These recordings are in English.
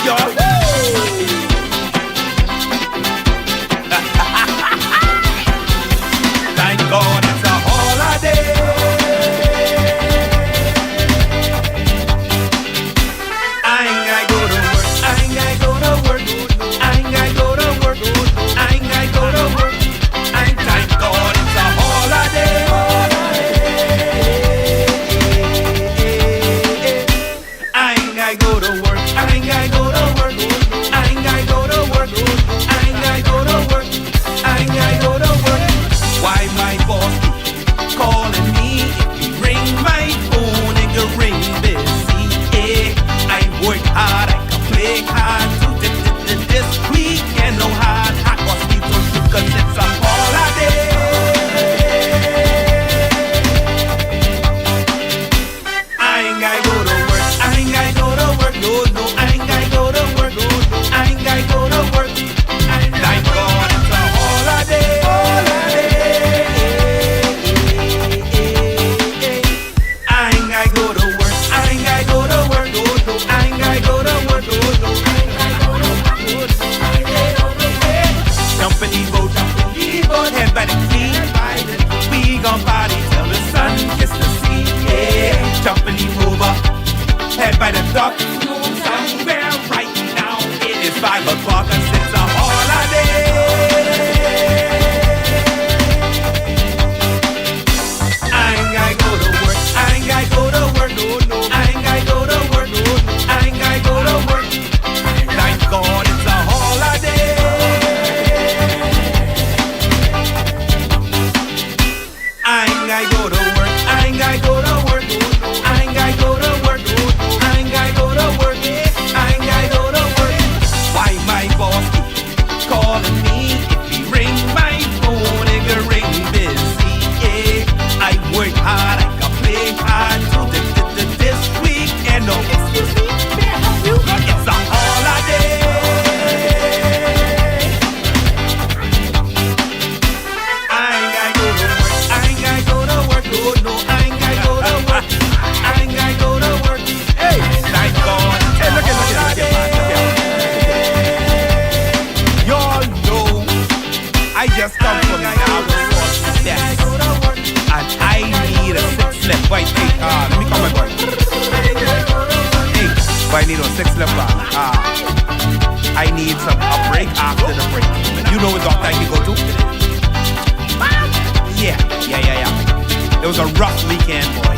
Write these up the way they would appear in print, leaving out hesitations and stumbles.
y'all. Thank God it's a holiday. I ain't gotta go to work. I ain't gotta go to work. I ain't gotta go to work. I ain't gotta go to work. I ain't thank God it's a holiday. I ain't gotta go to work. I ain't gotta go to work. I ain't gotta go to work. I ain't gotta go to work. I ain't gotta go to work. Why my boss keep calling me? If you ring my phone and you ring busy, yeah. I work hard, I can play hard to this weekend. No hard, hot was people because it's a holiday. I ain't gotta go to work. I ain't gotta go to work. No, no, I ain't gotta go to work. I ain't gotta go to work. Thank God it's a holiday. I ain't gotta go to work. I ain't gotta go to work. I ain't gotta go to work. Jump in the boat, head by the key. We gon' party till the sun gets to see. Yeah, jump in the rover, head by the dock. Somewhere right now it is 5 o'clock and it's a holiday. I ain't gotta go to work. I ain't gotta go to work. I ain't gotta go to work. I ain't gotta go to work. Thank God it's a holiday. I ain't gotta go to work. I ain't gotta go to work. I ain't gotta go to work. I ain't gotta go to work. I ain't gotta go to work. Why my boss keep calling me? If he ring my phone and you ring busy, yeah. I work hard, I can play hard to this weekend. No, excuse me, may I help you? It's a holiday. I ain't gotta go to work. I ain't gotta go to work. No, I ain't gotta go to work. I ain't gotta go to work. Hey, thank God. Hey, look at y'all know I just come from now with death, and I need a 6-lip white cake. Let me call my boy. Hey, but I need a 6-lip I need a break after the break. You know what doctor I can go to? Yeah. It was a rough weekend, boy.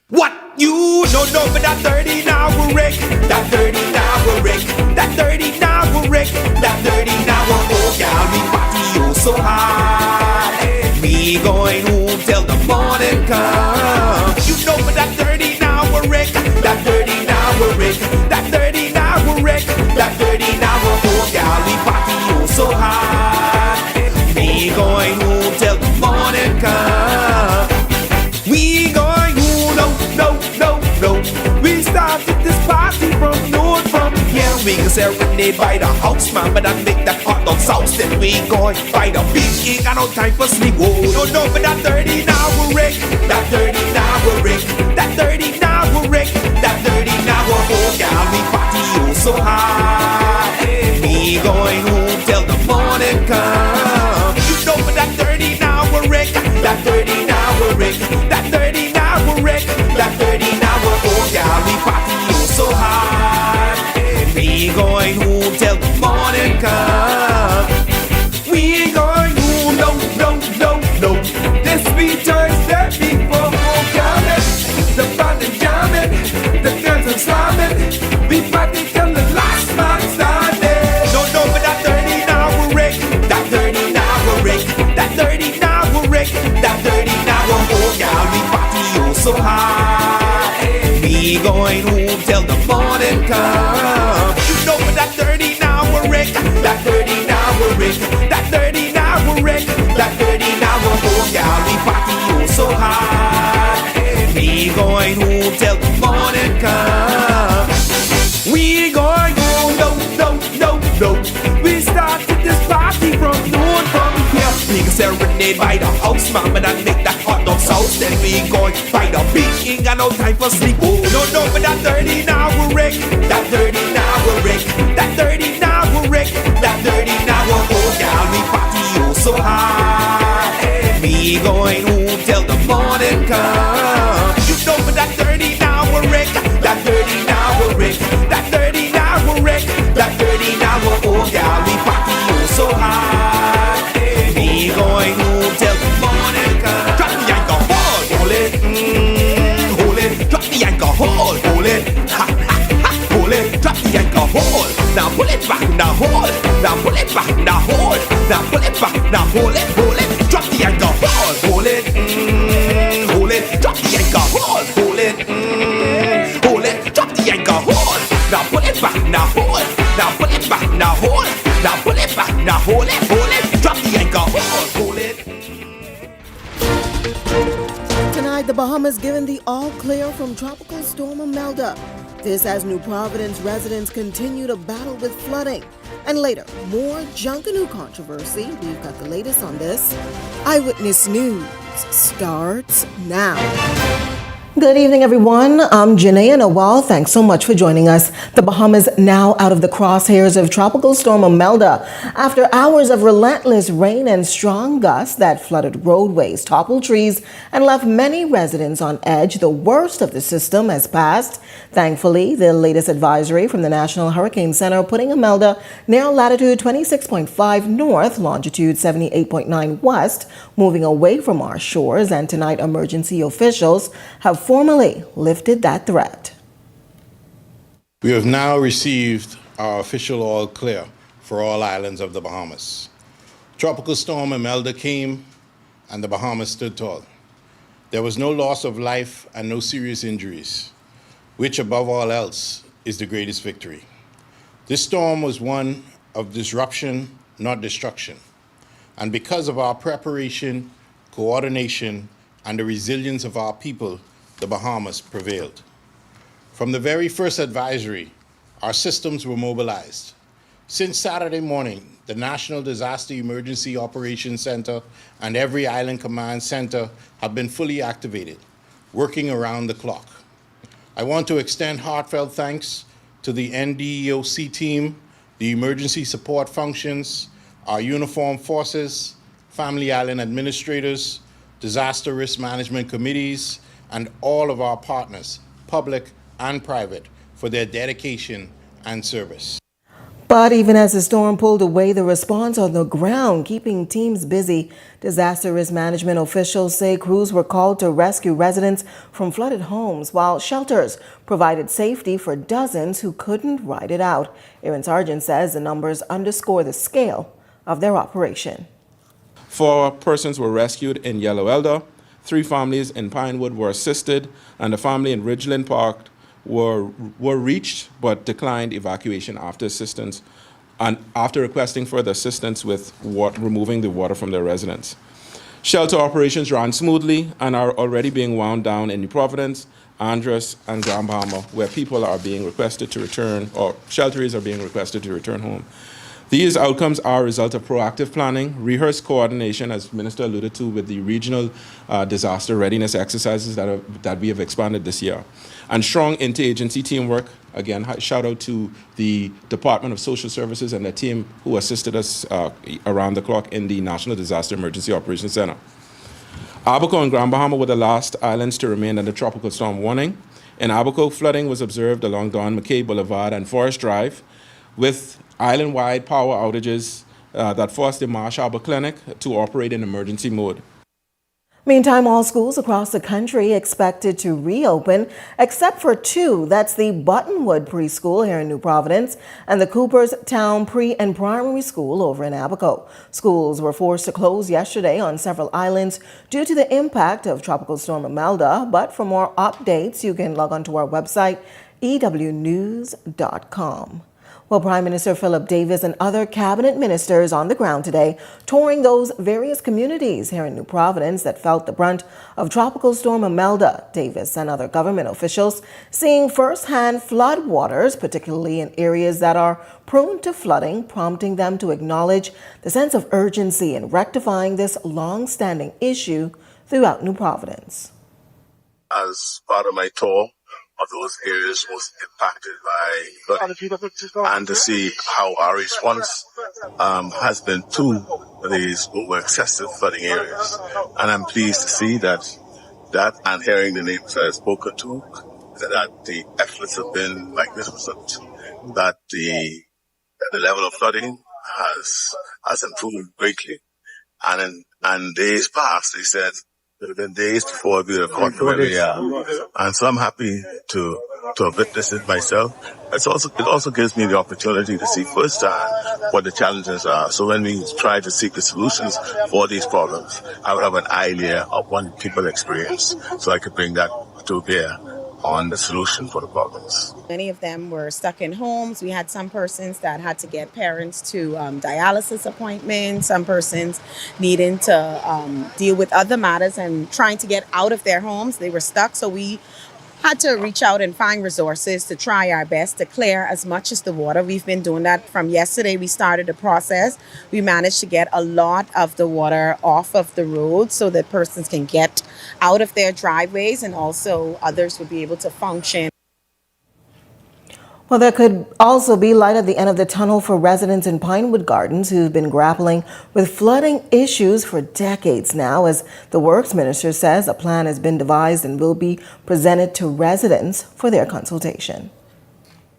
What you don't know but that 30 now will wreck. That 30 now will wreck. That 30 now will wreck. That 30 now will oh girl, we party oh so hard. We going home till the morning come. You know but that 30 now will wreck. That 30 now will wreck. That 30 now will wreck. That 30 now will oh girl, we party oh so hard. We going home till the morning come. We going no. We started this party from north, from here. We can serenade by the house, man, but I make that hot dog sauce. Then we going by the beach, ain't got no time for sleep. Oh, no, but that 30 now will wreck. That 30 now will wreck. That 30 now will wreck. That 30 now will oh, girl, we party oh so hard. We going home till the morning come. You know, but that 30 now will wreck. That 30 now will wreck. That 30 now will wreck. That 30 now will oh, girl, we party oh so hard. We going home till the morning come. We ain't going home, no. This be Thursday before homecoming. The band is jamming, the girls are slamming. We party till the last man standing. No, but that 30 now will wreck. That 30 now will wreck. That 30 now will wreck. That 30 now will oh, girl, we party oh so hard. We going home till the morning come. You know but that 30 now will wreck. That 30 now will wreck. That 30 now will wreck. That 30 now will oh, girl, we party oh so hard. We going home till the morning come. We ain't going home, no, no, no, no. We started this party from noon from here. We can serenade by the house, mama, and make that hot dog sauce. Then we going by the beach, ain't got no time for sleep. Oh, no, no, but that 13-hour Rick, that 13-hour Rick, that 13-hour Rick, that 13-hour oh, gal, we party oh so hard. We going home till the morning come. You know, but that 13-hour Rick, that 13-hour Rick, that 13-hour Rick, that 13-hour oh, gal, we party oh so hard. We going home till the morning come. Drop the alcohol, hold it, hold it. Drop the alcohol, hold it, ha ha ha, hold it. Drop the alcohol, now pull it back, now hold. Now pull it back, now hold. Now pull it back, now hold it, hold it. Drop the alcohol, hold it, hold it. Drop the alcohol, hold it, hold it. Drop the alcohol, now pull it back, now hold. Now pull it back, now hold. Now pull it back, now hold it, hold it. Drop the alcohol, hold it. Tonight, the Bahamas given the all-clear from Tropical Storm Imelda. This as New Providence residents continue to battle with flooding. And later, more Junkanoo controversy. We've got the latest on this. Eyewitness News starts now. Good evening, everyone. I'm Janae Nawal. Thanks so much for joining us. The Bahamas now out of the crosshairs of Tropical Storm Imelda after hours of relentless rain and strong gusts that flooded roadways, toppled trees, and left many residents on edge. The worst of the system has passed. Thankfully, the latest advisory from the National Hurricane Center putting Imelda near latitude 26.5 north, longitude 78.9 west, moving away from our shores, and tonight emergency officials have formally lifted that threat. We have now received our official all clear for all islands of the Bahamas. Tropical Storm Imelda came and the Bahamas stood tall. There was no loss of life and no serious injuries, which above all else is the greatest victory. This storm was one of disruption, not destruction. And because of our preparation, coordination, and the resilience of our people, the Bahamas prevailed. From the very first advisory, our systems were mobilized. Since Saturday morning, the National Disaster Emergency Operations Center and every island command center have been fully activated, working around the clock. I want to extend heartfelt thanks to the NDEOC team, the emergency support functions, our uniformed forces, Family Island administrators, disaster risk management committees, and all of our partners, public and private, for their dedication and service. But even as the storm pulled away, the response on the ground keeping teams busy. Disaster risk management officials say crews were called to rescue residents from flooded homes, while shelters provided safety for dozens who couldn't ride it out. Aaron Sargent says the numbers underscore the scale of their operation. 4 persons were rescued in Yellow Elder, 3 families in Pinewood were assisted, and a family in Ridgeland Park were reached but declined evacuation after assistance and after requesting further assistance with removing the water from their residence. Shelter operations ran smoothly and are already being wound down in New Providence, Andros, and Grand Bahama, where people are being requested to return, or shelteries are being requested to return home. These outcomes are a result of proactive planning, rehearsed coordination, as Minister alluded to, with the regional disaster readiness exercises that we have expanded this year, and strong interagency teamwork. Again, shout out to the Department of Social Services and the team who assisted us around the clock in the National Disaster Emergency Operations Center. Abaco and Grand Bahama were the last islands to remain under tropical storm warning. In Abaco, flooding was observed along Don McKay Boulevard and Forest Drive, with island-wide power outages that forced the Marsh Harbor Clinic to operate in emergency mode. Meantime, all schools across the country expected to reopen, except for 2. That's the Buttonwood Preschool here in New Providence and the Cooperstown Pre and Primary School over in Abaco. Schools were forced to close yesterday on several islands due to the impact of Tropical Storm Imelda. But for more updates, you can log on to our website, ewnews.com. Well, Prime Minister Philip Davis and other cabinet ministers on the ground today touring those various communities here in New Providence that felt the brunt of Tropical Storm Imelda. Davis and other government officials seeing firsthand flood waters, particularly in areas that are prone to flooding, prompting them to acknowledge the sense of urgency in rectifying this long-standing issue throughout New Providence. As part of my tour of those areas most impacted by flooding, and to see how our response has been to these over excessive flooding areas. And I'm pleased to see that and hearing the names I've spoken to, that the efforts have been magnificent, that the level of flooding has improved greatly. And days past, they said, there have been days before we have caught where we are. And so I'm happy to have witnessed it myself. It also gives me the opportunity to see firsthand what the challenges are. So when we try to seek the solutions for these problems, I would have an idea of what people experience, so I could bring that to bear on the solution for the problems. Many of them were stuck in homes. We had some persons that had to get parents to dialysis appointments, some persons needing to deal with other matters and trying to get out of their homes. They were stuck, so we had to reach out and find resources to try our best to clear as much as the water. We've been doing that from yesterday. We started the process. We managed to get a lot of the water off of the road so that persons can get out of their driveways, and also others would be able to function. Well, there could also be light at the end of the tunnel for residents in Pinewood Gardens who've been grappling with flooding issues for decades now. As the Works Minister says, a plan has been devised and will be presented to residents for their consultation.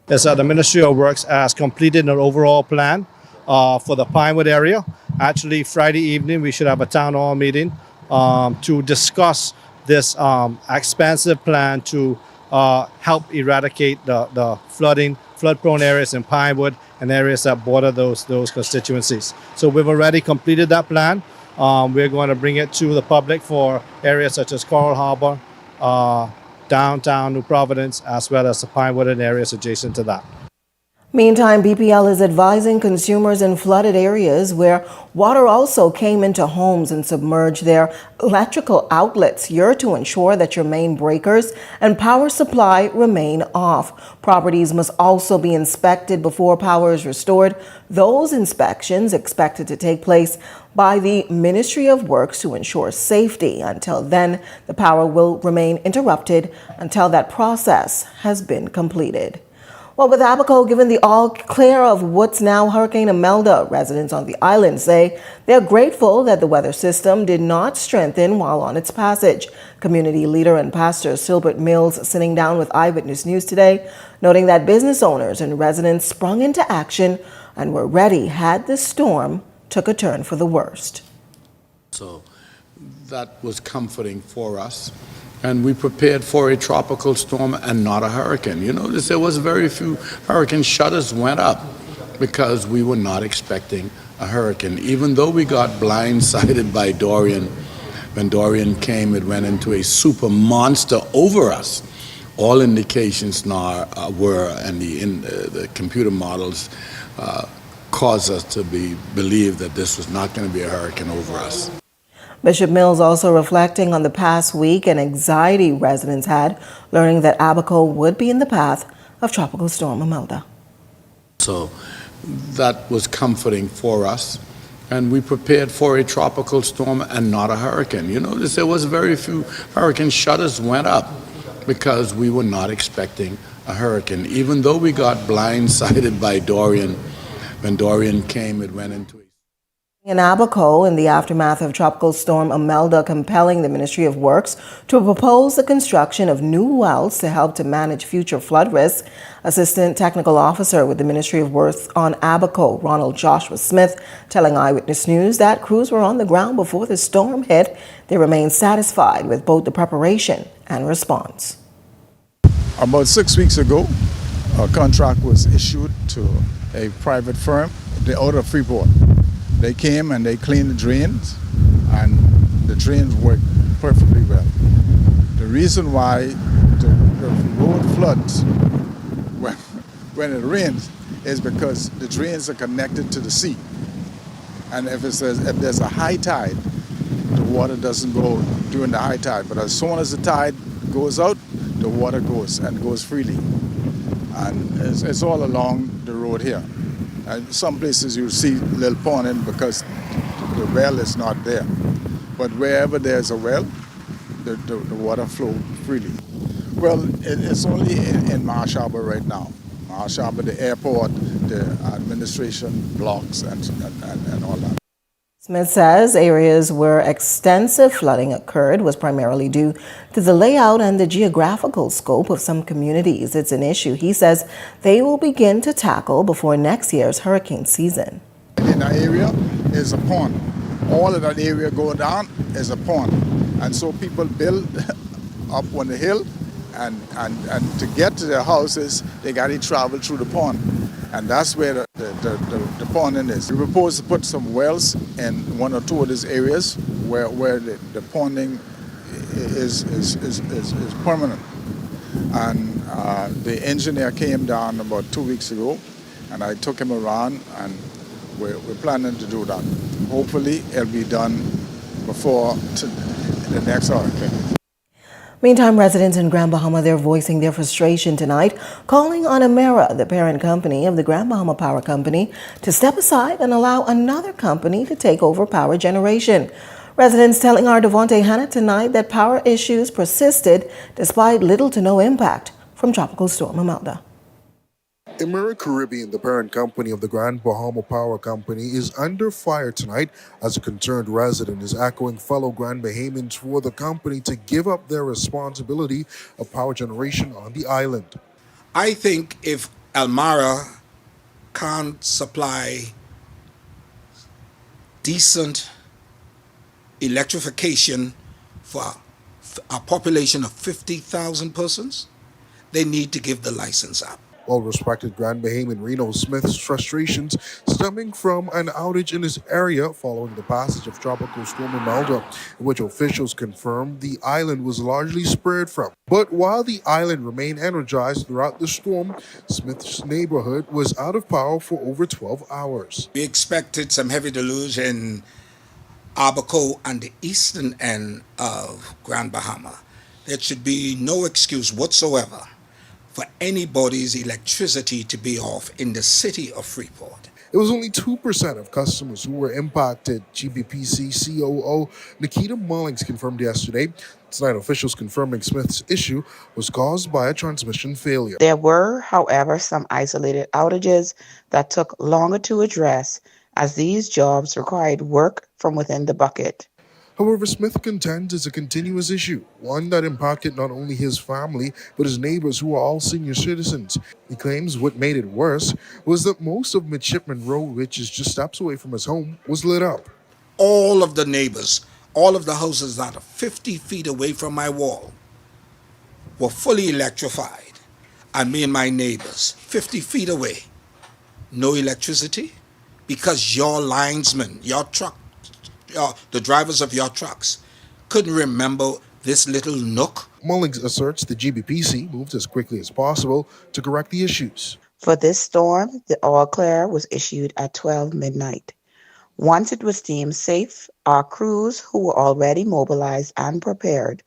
Yes, the Ministry of Works has completed an overall plan for the Pinewood area. Actually, Friday evening, we should have a town hall meeting to discuss this expansive plan to help eradicate the flood-prone areas in Pinewood and areas that border those constituencies. So we've already completed that plan. We're going to bring it to the public for areas such as Coral Harbor, downtown New Providence, as well as the Pinewood and areas adjacent to that. Meantime, BPL is advising consumers in flooded areas where water also came into homes and submerged their electrical outlets here to ensure that your main breakers and power supply remain off. Properties must also be inspected before power is restored. Those inspections expected to take place by the Ministry of Works to ensure safety. Until then, the power will remain interrupted until that process has been completed. Well, with Abaco given the all clear of what's now Hurricane Imelda, residents on the island say they're grateful that the weather system did not strengthen while on its passage. Community leader and pastor Sept Mills sitting down with Eyewitness News today, noting that business owners and residents sprung into action and were ready had the storm took a turn for the worst. So that was comforting for us. And we prepared for a tropical storm and not a hurricane. You notice there was very few hurricane shutters went up because we were not expecting a hurricane. Even though we got blindsided by Dorian, when Dorian came, it went into a super monster over us. All indications now were, and the computer models caused us to believe that this was not going to be a hurricane over us. Bishop Mills also reflecting on the past week and anxiety residents had, learning that Abaco would be in the path of Tropical Storm Imelda. So that was comforting for us. And we prepared for a tropical storm and not a hurricane. You notice there was very few hurricane shutters went up because we were not expecting a hurricane. Even though we got blindsided by Dorian, when Dorian came, it went into In Abaco, in the aftermath of Tropical Storm Imelda, compelling the Ministry of Works to propose the construction of new wells to help to manage future flood risk. Assistant Technical Officer with the Ministry of Works on Abaco, Ronald Joshua Smith, telling Eyewitness News that crews were on the ground before the storm hit. They remain satisfied with both the preparation and response. About 6 weeks ago, a contract was issued to a private firm out of Freeport. They came and they cleaned the drains, and the drains worked perfectly well. The reason why the road floods when it rains is because the drains are connected to the sea. And if there's a high tide, the water doesn't go during the high tide. But as soon as the tide goes out, the water goes freely. And it's all along the road here. And some places you see little ponding because the well is not there. But wherever there's a well, the water flow freely. Well, it's only in Marsh Harbor right now. Marsh Harbor, the airport, the administration blocks, and all that. Smith says areas where extensive flooding occurred was primarily due to the layout and the geographical scope of some communities. It's an issue he says they will begin to tackle before next year's hurricane season. In that area is a pond. All of that area going down is a pond. And so people build up on the hill, and to get to their houses, they got to travel through the pond. And that's where the ponding is. We propose to put some wells in one or two of these areas where the ponding is permanent. And the engineer came down about 2 weeks ago, and I took him around, and we're planning to do that. Hopefully, it'll be done before the next hurricane. Meantime, residents in Grand Bahama, they're voicing their frustration tonight, calling on Emera, the parent company of the Grand Bahama Power Company, to step aside and allow another company to take over power generation. Residents telling our Devontae Hanna tonight that power issues persisted despite little to no impact from Tropical Storm Imelda. Emera Caribbean, the parent company of the Grand Bahama Power Company, is under fire tonight as a concerned resident is echoing fellow Grand Bahamans for the company to give up their responsibility of power generation on the island. I think if Elmira can't supply decent electrification for a population of 50,000 persons, they need to give the license up. Well-respected Grand Bahamian Reno Smith's frustrations stemming from an outage in his area following the passage of Tropical Storm Imelda, in which officials confirmed the island was largely spared from. But while the island remained energized throughout the storm, Smith's neighborhood was out of power for over 12 hours. We expected some heavy deluge in Abaco and the eastern end of Grand Bahama. There should be no excuse whatsoever for anybody's electricity to be off in the city of Freeport. It was only 2% of customers who were impacted, GBPC COO Nikita Mullings confirmed yesterday. Tonight, officials confirming Smith's issue was caused by a transmission failure. There were, however, some isolated outages that took longer to address as these jobs required work from within the bucket. However, Smith contends it's a continuous issue, one that impacted not only his family, but his neighbors who are all senior citizens. He claims what made it worse was that most of Midshipman Road, which is just steps away from his home, was lit up. All of the neighbors, all of the houses that are 50 feet away from my wall were fully electrified. And me and my neighbors, 50 feet away, no electricity, because your linesmen, your truck, the drivers of your trucks couldn't remember this little nook. Mullings asserts the GBPC moved as quickly as possible to correct the issues. For this storm, the all clear was issued at 12 midnight. Once it was deemed safe, our crews, who were already mobilized and prepared,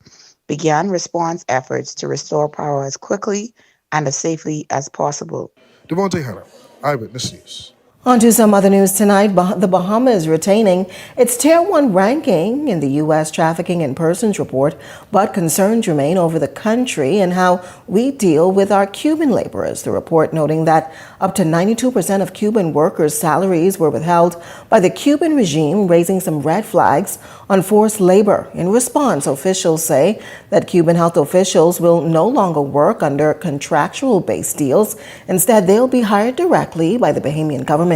began response efforts to restore power as quickly and as safely as possible. Devontae Hanna, Eyewitness News. On to some other news tonight. The Bahamas retaining its Tier 1 ranking in the U.S. Trafficking in Persons report, but concerns remain over the country and how we deal with our Cuban laborers. The report noting that up to 92% of Cuban workers' salaries were withheld by the Cuban regime, raising some red flags on forced labor. In response, officials say that Cuban health officials will no longer work under contractual-based deals. Instead, they'll be hired directly by the Bahamian government.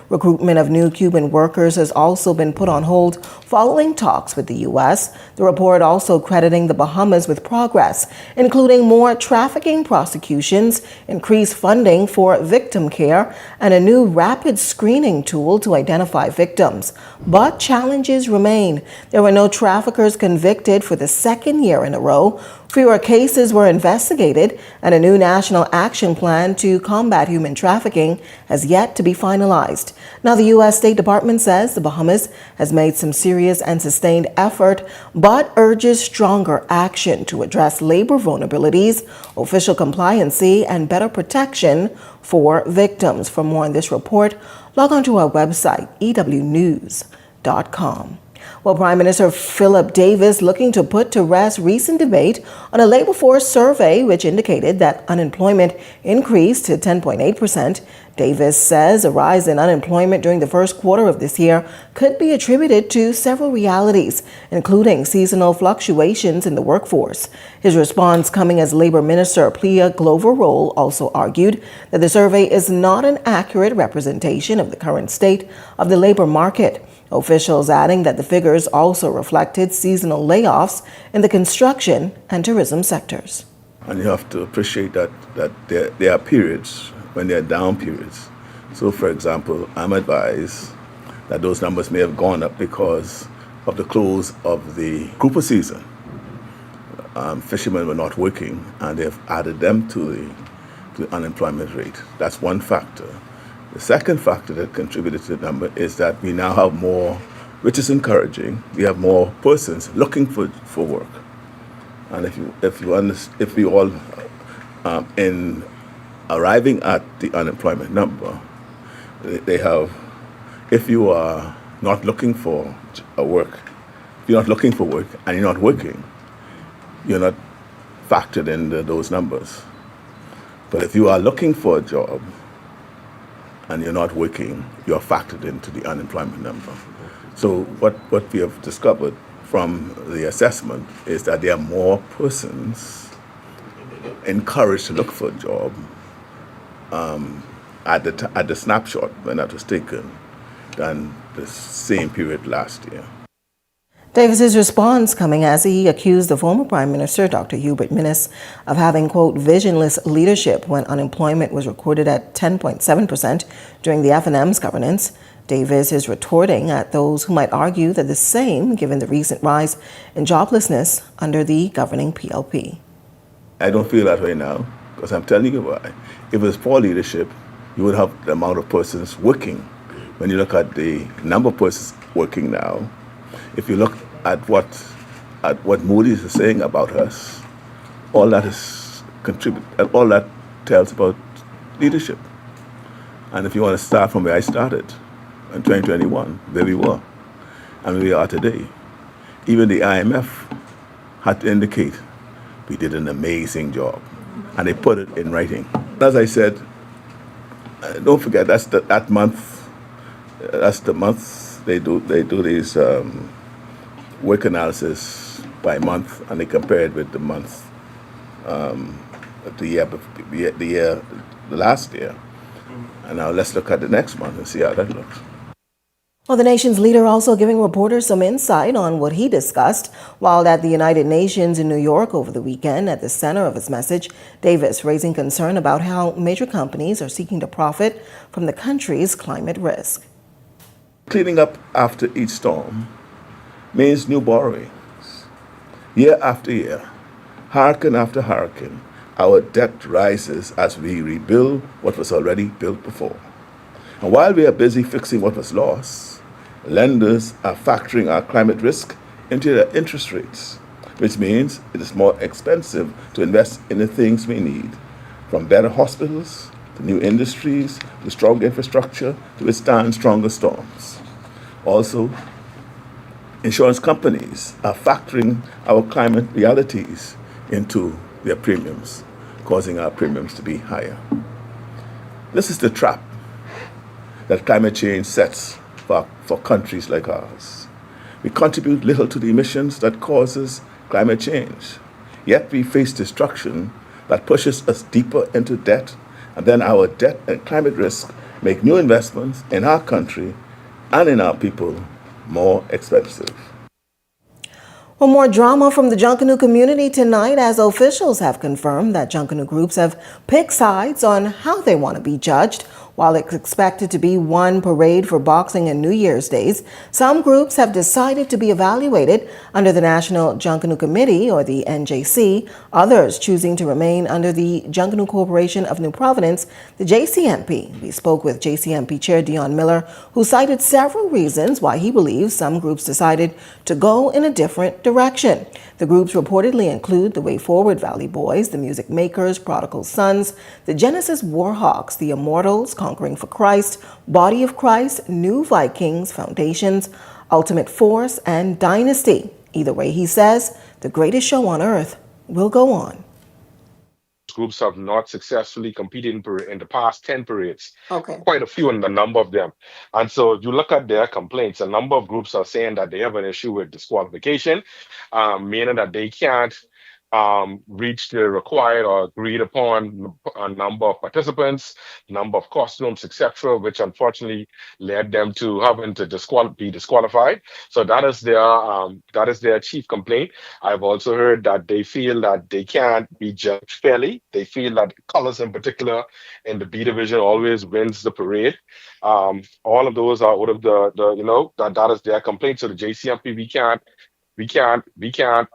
Recruitment of new Cuban workers has also been put on hold following talks with the U.S. The report also crediting the Bahamas with progress, including more trafficking prosecutions, increased funding for victim care, and a new rapid screening tool to identify victims. But challenges remain. There were no traffickers convicted for the second year in a row. Fewer cases were investigated, and a new national action plan to combat human trafficking has yet to be finalized. Now, the U.S. State Department says the Bahamas has made some serious and sustained effort, but urges stronger action to address labor vulnerabilities, official compliancy, and better protection for victims. For more on this report, log on to our website, ewnews.com. Well, Prime Minister Philip Davis looking to put to rest recent debate on a labor force survey which indicated that unemployment increased to 10.8%. Davis says a rise in unemployment during the first quarter of this year could be attributed to several realities, including seasonal fluctuations in the workforce. His response coming as Labor Minister Plia Glover-Roll also argued that the survey is not an accurate representation of the current state of the labor market. Officials adding that the figures also reflected seasonal layoffs in the construction and tourism sectors. And you have to appreciate that there are periods when there are down periods. So, for example, I'm advised that those numbers may have gone up because of the close of the grouper season. Fishermen were not working, and they've added them to the unemployment rate. That's one factor. The second factor that contributed to the number is that we now have more, which is encouraging. We have more persons looking for work, and if we all in arriving at the unemployment number, they have. If you are not looking for work, if you're not looking for work and you're not working, you're not factored in those numbers. But if you are looking for a job and you're not working, you're factored into the unemployment number. So what we have discovered from the assessment is that there are more persons encouraged to look for a job at the snapshot when that was taken than the same period last year. Davis's response coming as he accused the former Prime Minister, Dr. Hubert Minnis, of having, quote, visionless leadership when unemployment was recorded at 10.7% during the FNM's governance. Davis is retorting at those who might argue that the same given the recent rise in joblessness under the governing PLP. I don't feel that way now, because I'm telling you why. If it was poor leadership, you would have the amount of persons working. When you look at the number of persons working now, if you look at what Moody's is saying about us, all that is all that tells about leadership. And if you want to start from where I started in 2021, where we were and where we are today, even the IMF had to indicate we did an amazing job, and they put it in writing. As I said, don't forget that's the month they do these work analysis by month, and they compare it with the month the last year. And now let's look at the next month and see how that looks. Well, the nation's leader also giving reporters some insight on what he discussed while at the United Nations in New York over the weekend. At the center of his message, Davis raising concern about how major companies are seeking to profit from the country's climate risk. Cleaning up after each storm means new borrowings. Year after year, hurricane after hurricane, our debt rises as we rebuild what was already built before. And while we are busy fixing what was lost, lenders are factoring our climate risk into their interest rates, which means it is more expensive to invest in the things we need, from better hospitals to new industries to strong infrastructure to withstand stronger storms. Also, insurance companies are factoring our climate realities into their premiums, causing our premiums to be higher. This is the trap that climate change sets for countries like ours. We contribute little to the emissions that causes climate change, yet we face destruction that pushes us deeper into debt, and then our debt and climate risk make new investments in our country and in our people more expensive. Well, more drama from the Junkanoo community tonight as officials have confirmed that Junkanoo groups have picked sides on how they want to be judged. While it's expected to be one parade for Boxing and New Year's Days, some groups have decided to be evaluated under the National Junkanoo Committee, or the NJC, others choosing to remain under the Junkanoo Corporation of New Providence, the JCNP. We spoke with JCNP Chair Dion Miller, who cited several reasons why he believes some groups decided to go in a different direction. The groups reportedly include the Way Forward Valley Boys, the Music Makers, Prodigal Sons, the Genesis Warhawks, the Immortals, Conquering for Christ, Body of Christ, New Vikings, Foundations, Ultimate Force, and Dynasty. Either way, he says, the greatest show on earth will go on. Groups have not successfully competed in the past 10 parades. Okay. Quite a few in the number of them. And so if you look at their complaints, a number of groups are saying that they have an issue with disqualification, meaning that they can't reach the required or agreed upon a number of participants, number of costumes, etc., which unfortunately led them to having to be disqualified. So that is their chief complaint. I've also heard that they feel that they can't be judged fairly. They feel that colors in particular in the B division always wins the parade. All of those are out of that is their complaint. So the JCMP, we can't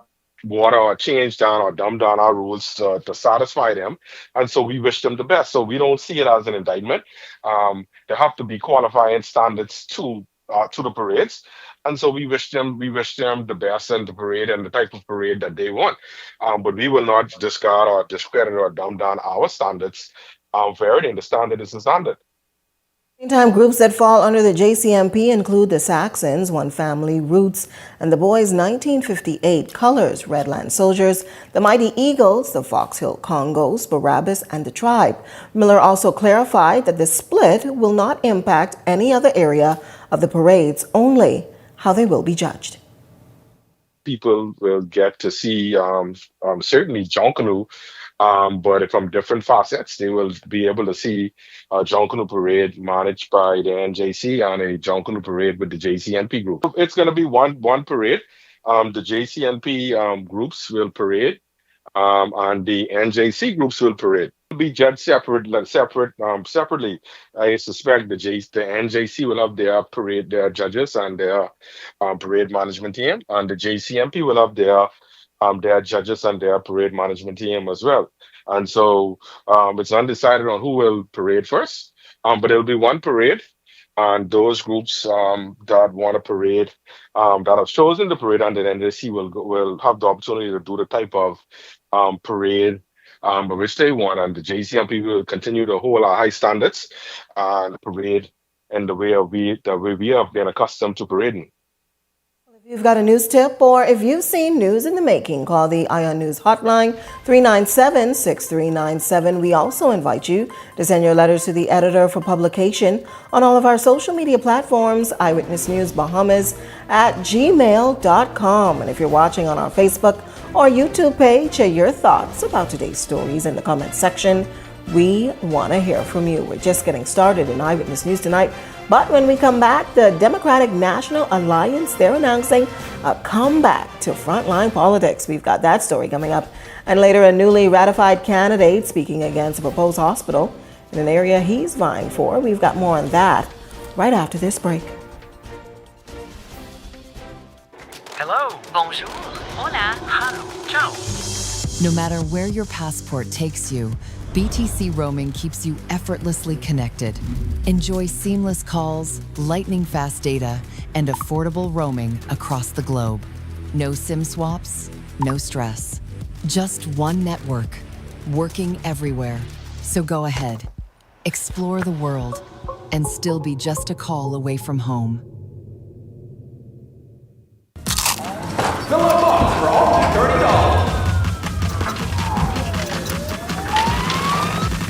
water or change down or dumb down our rules to satisfy them. And so we wish them the best. So we don't see it as an indictment. There have to be qualifying standards to the parades. And so we wish them the best in the parade and the type of parade that they want. But we will not discard or discredit or dumb down our standards for everything. The standard is the standard. Meantime, groups that fall under the JCMP include the Saxons, One Family, Roots, and the Boys 1958, Colors, Redland Soldiers, the Mighty Eagles, the Fox Hill Congos, Barabbas, and the Tribe. Miller also clarified that the split will not impact any other area of the parades, only how they will be judged. People will get to see certainly Junkanoo, but from different facets. They will be able to see a Junkanoo parade managed by the NJC and a Junkanoo parade with the JCNP group. It's going to be one parade. The JCNP groups will parade, and the NJC groups will parade. Will be judged separately. I suspect the NJC will have their judges and their parade management team, and the JCMP will have their judges and their parade management team as well. And so it's undecided on who will parade first, but it'll be one parade. And those groups that want to parade, that have chosen the parade, and the NJC will have the opportunity to do the type of parade which they want. And the JCMP will continue to hold our high standards and parade in the way we have been accustomed to parading. If you've got a news tip or if you've seen news in the making, call the Ion News hotline 397-6397. We also invite you to send your letters to the editor for publication on all of our social media platforms, Eyewitness News Bahamas @gmail.com. And if you're watching on our Facebook or YouTube page, share your thoughts about today's stories in the comments section. We want to hear from you. We're just getting started in Eyewitness News tonight. But when we come back, the Democratic National Alliance, they're announcing a comeback to frontline politics. We've got that story coming up. And later, a newly ratified candidate speaking against a proposed hospital in an area he's vying for. We've got more on that right after this break. Hello, bonjour, hola, hello, ciao. No matter where your passport takes you, BTC roaming keeps you effortlessly connected. Enjoy seamless calls, lightning-fast data, and affordable roaming across the globe. No SIM swaps, no stress. Just one network, working everywhere. So go ahead, explore the world, and still be just a call away from home. Fill up box for all $30.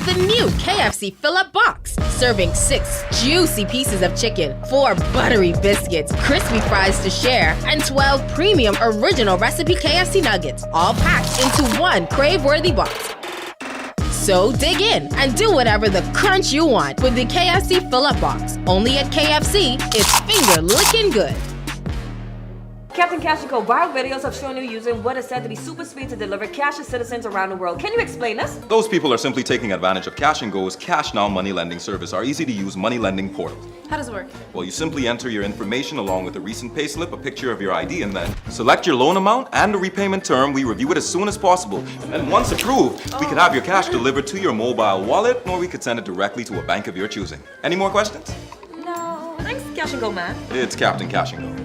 The new KFC Fill-Up Box, serving 6 juicy pieces of chicken, 4 buttery biscuits, crispy fries to share, and 12 premium original recipe KFC nuggets, all packed into one crave-worthy box. So dig in and do whatever the crunch you want with the KFC Fill-Up Box. Only at KFC, it's finger-licking good. Captain Cash & Co. viral videos have shown you using what is said to be super speed to deliver cash to citizens around the world. Can you explain this? Those people are simply taking advantage of Cash & Go's Cash Now money lending service, our easy-to-use money lending portal. How does it work? Well, you simply enter your information along with a recent payslip, a picture of your ID, and then select your loan amount and the repayment term. We review it as soon as possible. And once approved, we could have your cash delivered to your mobile wallet, or we could send it directly to a bank of your choosing. Any more questions? No. Thanks, Cash & Go, man. It's Captain Cash & Go.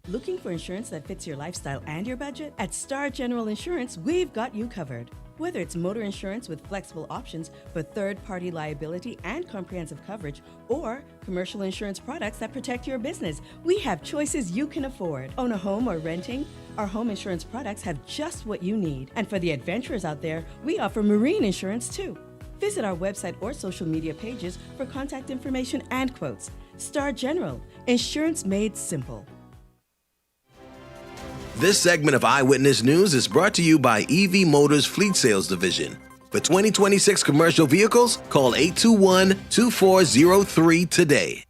Looking for insurance that fits your lifestyle and your budget? At Star General Insurance, we've got you covered. Whether it's motor insurance with flexible options for third-party liability and comprehensive coverage, or commercial insurance products that protect your business, we have choices you can afford. Own a home or renting? Our home insurance products have just what you need. And for the adventurers out there, we offer marine insurance too. Visit our website or social media pages for contact information and quotes. Star General, insurance made simple. This segment of Eyewitness News is brought to you by EV Motors Fleet Sales Division. For 2026 commercial vehicles, call 821-2403 today.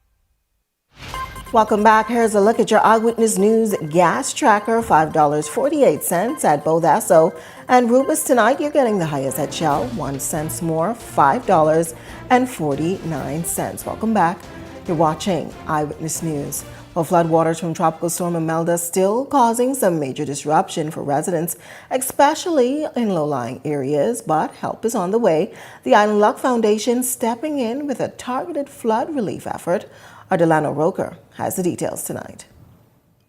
Welcome back. Here's a look at your Eyewitness News gas tracker, $5.48 at both Esso and Rubis. Tonight, you're getting the highest at Shell, 1 cent more, $5.49. Welcome back. You're watching Eyewitness News. Well, floodwaters from Tropical Storm Imelda still causing some major disruption for residents, especially in low-lying areas, but help is on the way. The Island Luck Foundation stepping in with a targeted flood relief effort. Our Delano Roker has the details tonight.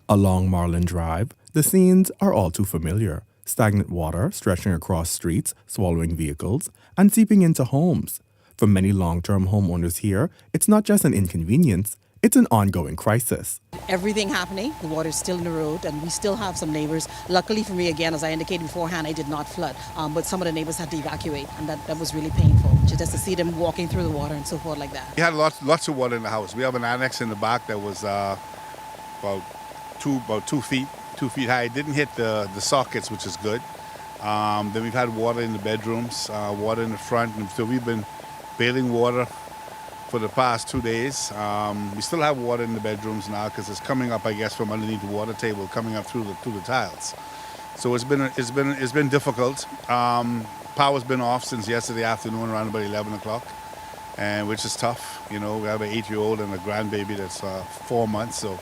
Along Marlin Drive, the scenes are all too familiar. Stagnant water stretching across streets, swallowing vehicles, and seeping into homes. For many long-term homeowners here, it's not just an inconvenience, it's an ongoing crisis. Everything happening, the water's still in the road, and we still have some neighbors. Luckily for me, again, as I indicated beforehand, I did not flood, but some of the neighbors had to evacuate, and that was really painful, just to see them walking through the water and so forth like that. We had lots of water in the house. We have an annex in the back that was about 2 feet high. It didn't hit the sockets, which is good. Then we've had water in the bedrooms, water in the front, and so we've been bailing water for the past 2 days. We still have water in the bedrooms now because it's coming up, I guess, from underneath the water table, coming up through the tiles. So it's been difficult. Power's been off since yesterday afternoon around about 11 o'clock, and which is tough. You know, we have an 8-year-old and a grandbaby that's 4 months, so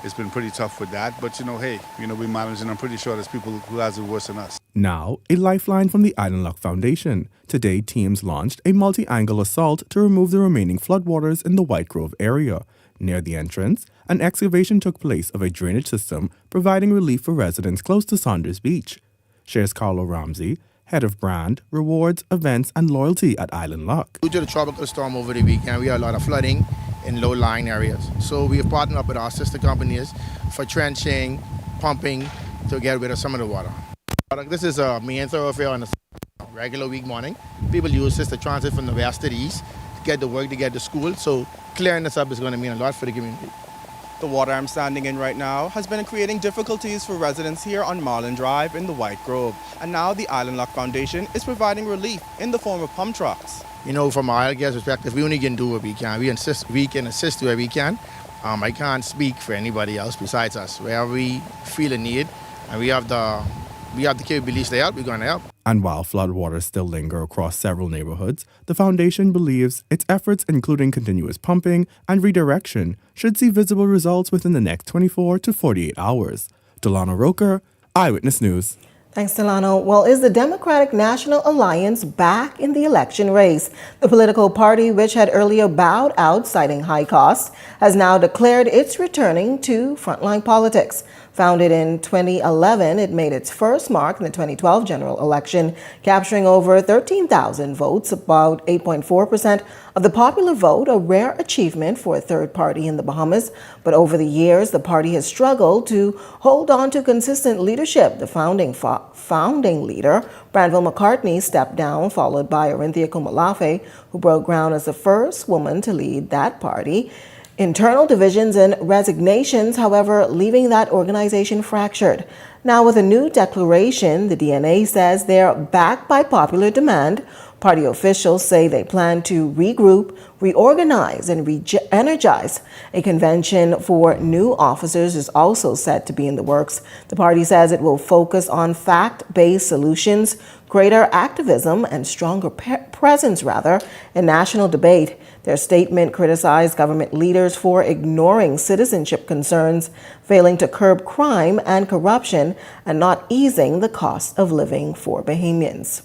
it's been pretty tough with that. But hey, we manage, and I'm pretty sure there's people who has it worse than us. Now, a lifeline from the Island Luck Foundation. Today, teams launched a multi-angle assault to remove the remaining floodwaters in the White Grove area. Near the entrance, an excavation took place of a drainage system, providing relief for residents close to Saunders Beach. Shares Carlo Ramsey, head of brand, rewards, events, and loyalty at Island Luck. Due to the tropical storm over the weekend, we had a lot of flooding in low-lying areas. So we have partnered up with our sister companies for trenching, pumping to get rid of some of the water. This is a main thoroughfare on a regular week morning. People use this to transit from the west to the east, to get to work, to get to school. So clearing this up is going to mean a lot for the community. The water I'm standing in right now has been creating difficulties for residents here on Marlin Drive in the White Grove. And now the Island Luck Foundation is providing relief in the form of pump trucks. From our guest perspective, we only can do what we can. We can assist where we can. I can't speak for anybody else besides us. Wherever we feel a need and we have the capabilities to help, we're going to help. And while floodwaters still linger across several neighborhoods, the foundation believes its efforts, including continuous pumping and redirection, should see visible results within the next 24 to 48 hours. Delano Roker, Eyewitness News. Thanks, Delano. Well, is the Democratic National Alliance back in the election race? The political party, which had earlier bowed out, citing high costs, has now declared it's returning to frontline politics. Founded in 2011, it made its first mark in the 2012 general election, capturing over 13,000 votes, about 8.4% of the popular vote, a rare achievement for a third party in the Bahamas. But over the years, the party has struggled to hold on to consistent leadership. The founding leader, Branville McCartney, stepped down, followed by Orinthia Kumalafe, who broke ground as the first woman to lead that party. Internal divisions and resignations, however, leaving that organization fractured. Now, with a new declaration, the DNA says they're backed by popular demand. Party officials say they plan to regroup, reorganize, and re-energize. A convention for new officers is also set to be in the works. The party says it will focus on fact-based solutions, greater activism, and stronger presence, in national debate. Their statement criticized government leaders for ignoring citizenship concerns, failing to curb crime and corruption, and not easing the cost of living for Bahamians.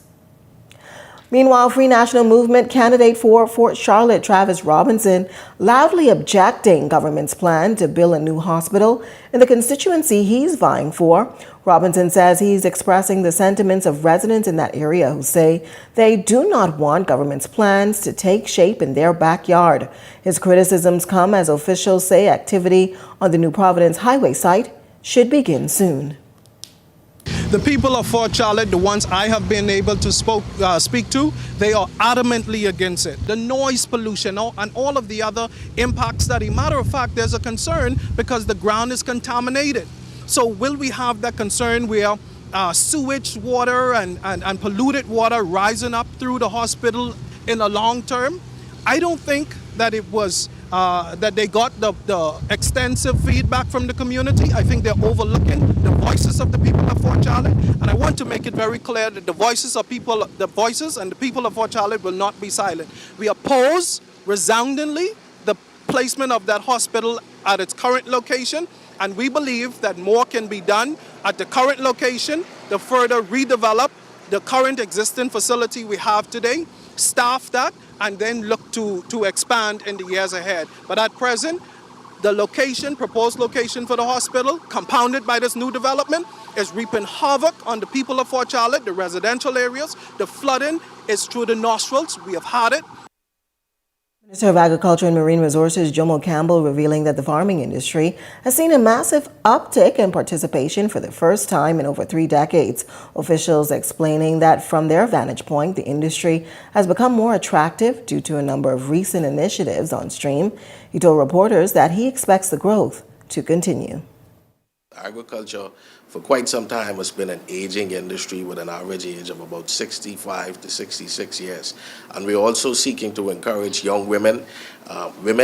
Meanwhile, Free National Movement candidate for Fort Charlotte, Travis Robinson, loudly objecting government's plan to build a new hospital in the constituency he's vying for. Robinson says he's expressing the sentiments of residents in that area who say they do not want government's plans to take shape in their backyard. His criticisms come as officials say activity on the New Providence Highway site should begin soon. The people of Fort Charlotte, the ones I have been able to speak to, they are adamantly against it. The noise pollution and all of the other impacts study. Matter of fact, there's a concern because the ground is contaminated. So will we have that concern where sewage water and polluted water rising up through the hospital in the long term? I don't think that it was that they got the extensive feedback from the community. I think they're overlooking the voices of the people of Fort Charlotte, and I want to make it very clear that the voices and the people of Fort Charlotte will not be silent. We oppose resoundingly the placement of that hospital at its current location, and we believe that more can be done at the current location to further redevelop the current existing facility we have today, staff that, and then look to expand in the years ahead. But at present, the proposed location for the hospital, compounded by this new development, is reaping havoc on the people of Fort Charlotte, the residential areas. The flooding is through the nostrils. We have had it. Minister of Agriculture and Marine Resources Jomo Campbell revealing that the farming industry has seen a massive uptick in participation for the first time in over 3 decades. Officials explaining that from their vantage point, the industry has become more attractive due to a number of recent initiatives on stream. He told reporters that he expects the growth to continue. Agriculture for quite some time has been an aging industry with an average age of about 65 to 66 years. And we're also seeking to encourage young women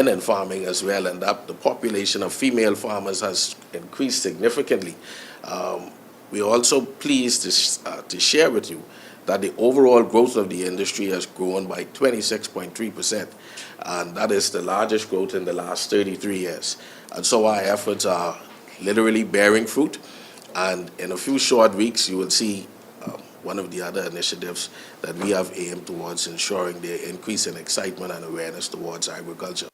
in farming as well, and that the population of female farmers has increased significantly. We're also pleased to share with you that the overall growth of the industry has grown by 26.3%, and that is the largest growth in the last 33 years. And so our efforts are literally bearing fruit. And in a few short weeks, you will see one of the other initiatives that we have aimed towards ensuring the increase in excitement and awareness towards agriculture.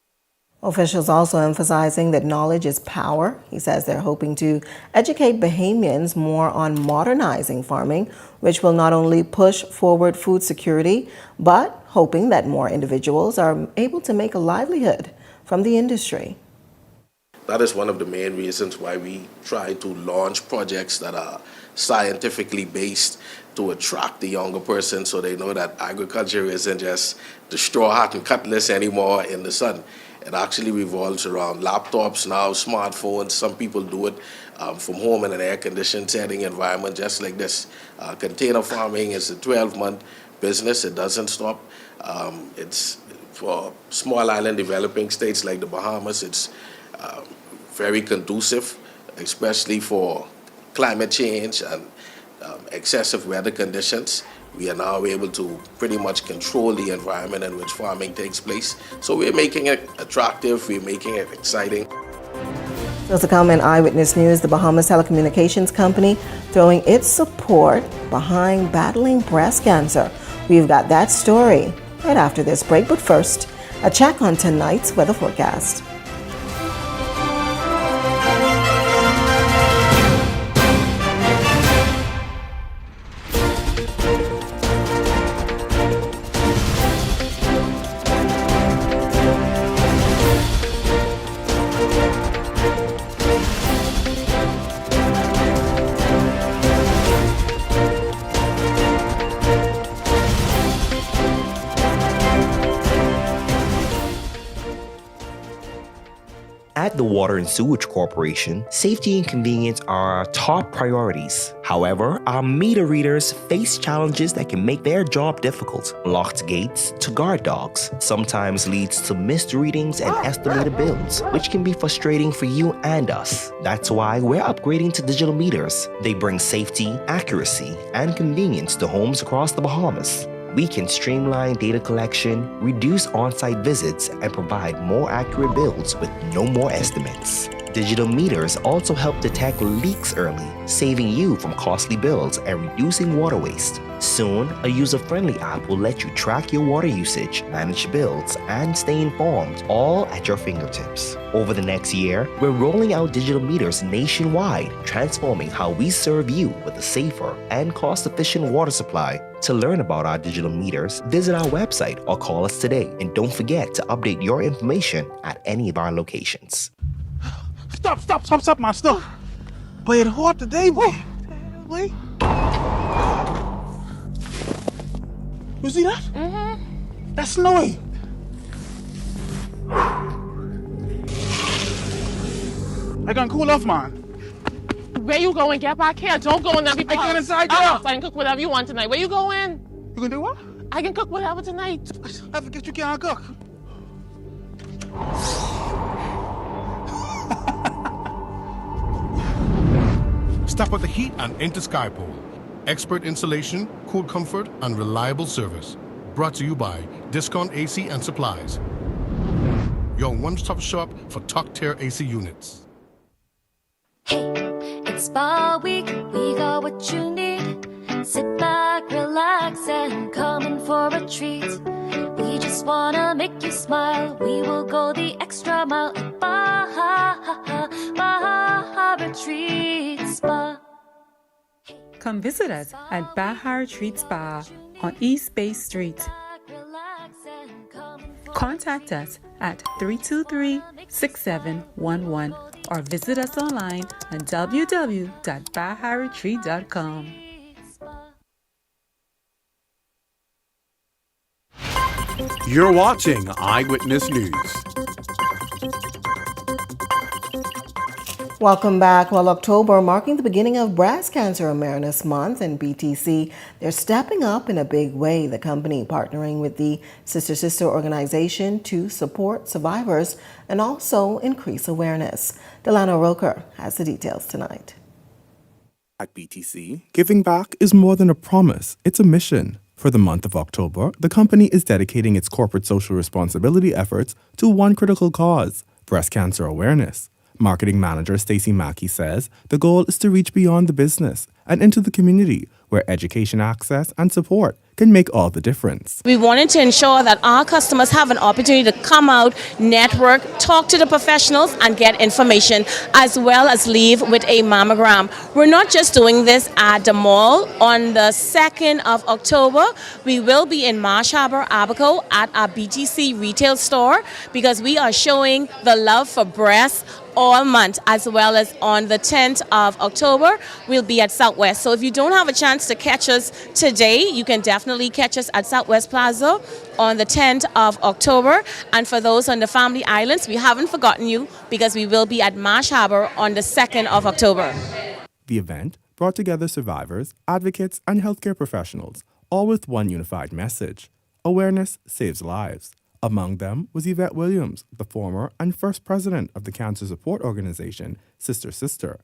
Officials also emphasizing that knowledge is power. He says they're hoping to educate Bahamians more on modernizing farming, which will not only push forward food security, but hoping that more individuals are able to make a livelihood from the industry. That is one of the main reasons why we try to launch projects that are scientifically based to attract the younger person so they know that agriculture isn't just the straw hat and cutlass anymore in the sun. It actually revolves around laptops now, smartphones. Some people do it from home in an air-conditioned setting environment just like this. Container farming is a 12-month business. It doesn't stop. It's for small island developing states like the Bahamas. It's very conducive, especially for climate change and excessive weather conditions. We are now able to pretty much control the environment in which farming takes place. So we're making it attractive, we're making it exciting. So to come in Eyewitness News, the Bahamas Telecommunications Company throwing its support behind battling breast cancer. We've got that story right after this break, but first, a check on tonight's weather forecast. At the Water and Sewage Corporation, safety and convenience are our top priorities. However, our meter readers face challenges that can make their job difficult. Locked gates to guard dogs sometimes leads to missed readings and estimated bills, which can be frustrating for you and us. That's why we're upgrading to digital meters. They bring safety, accuracy, and convenience to homes across the Bahamas. We can streamline data collection, reduce on-site visits, and provide more accurate bills with no more estimates. Digital meters also help detect leaks early, saving you from costly bills and reducing water waste. Soon, a user-friendly app will let you track your water usage, manage bills, and stay informed, all at your fingertips. Over the next year, we're rolling out digital meters nationwide, transforming how we serve you with a safer and cost-efficient water supply. To learn about our digital meters, visit our website or call us today. And don't forget to update your information at any of our locations. Stop, man, stop. Boy, it's hot today, boy. You see that? Mm-hmm. That's snowing. I can cool off, man. Where you going? Get back here. Don't go in there. I get inside there. I can cook whatever you want tonight. Where you going? You gonna do what? I can cook whatever tonight. I forget you can't cook. Stop at the heat and enter Skypole. Expert installation, cool comfort, and reliable service. Brought to you by Discount AC and Supplies. Your one-stop shop for top-tier AC units. It's Spa Week, we got what you need. Sit back, relax, and come in for a treat. We just wanna make you smile. We will go the extra mile at Baja Retreat Spa. Come visit us at Baja Retreat Spa on East Bay Street. Contact us at 323-6711 or visit us online at www.baharetreat.com. You're watching Eyewitness News. Welcome back. Well, October marking the beginning of Breast Cancer Awareness Month, and BTC, they're stepping up in a big way. The company partnering with the Sister organization to support survivors and also increase awareness. Delano Roker has the details tonight. At BTC, giving back is more than a promise, it's a mission. For the month of October, the company is dedicating its corporate social responsibility efforts to one critical cause, breast cancer awareness. Marketing manager Stacey Mackey says the goal is to reach beyond the business and into the community where education access and support can make all the difference. We wanted to ensure that our customers have an opportunity to come out, network, talk to the professionals and get information, as well as leave with a mammogram. We're not just doing this at the mall. On the 2nd of October, we will be in Marsh Harbor, Abaco at our BTC retail store because we are showing the love for breasts all month, as well as on the 10th of October, we'll be at Southwest. So if you don't have a chance to catch us today, you can definitely catch us at Southwest Plaza on the 10th of October. And for those on the Family Islands, we haven't forgotten you because we will be at Marsh Harbor on the 2nd of October. The event brought together survivors, advocates, and healthcare professionals, all with one unified message: awareness saves lives. Among them was Yvette Williams, the former and first president of the cancer support organization Sister.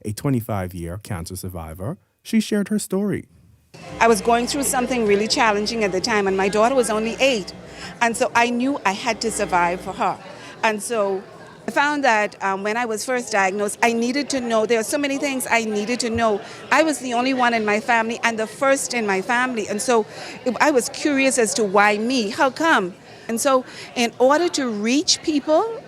A 25-year cancer survivor, she shared her story. I was going through something really challenging at the time, and my daughter was only 8. And so I knew I had to survive for her. And so I found that when I was first diagnosed, I needed to know. There are so many things I needed to know. I was the only one in my family and the first in my family. And so I was curious as to why me? How come? And so in order to reach people,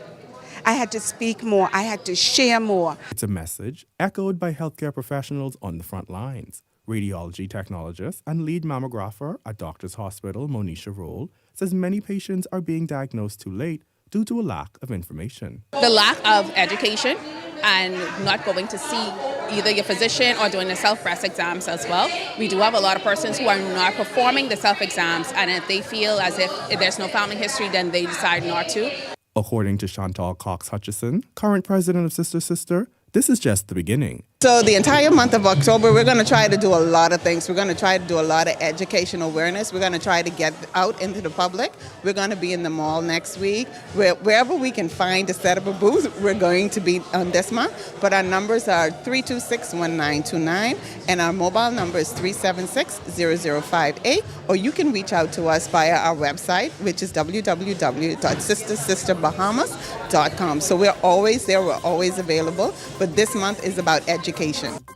I had to speak more. I had to share more. It's a message echoed by healthcare professionals on the front lines. Radiology technologist and lead mammographer at Doctors Hospital, Monisha Roll, says many patients are being diagnosed too late due to a lack of information. The lack of education and not going to see either your physician or doing the self-breast exams as well. We do have a lot of persons who are not performing the self-exams, and if they feel as if there's no family history, then they decide not to. According to Chantal Cox-Hutchison, current president of Sister Sister, this is just the beginning. So the entire month of October, we're going to try to do a lot of things. We're going to try to do a lot of education awareness. We're going to try to get out into the public. We're going to be in the mall next week. Wherever we can find to set up a booth, we're going to be this month. But our numbers are 326-1929, and our mobile number is 376-0058. Or you can reach out to us via our website, which is www.sistersisterbahamas.com. So we're always there. We're always available. But this month is about education.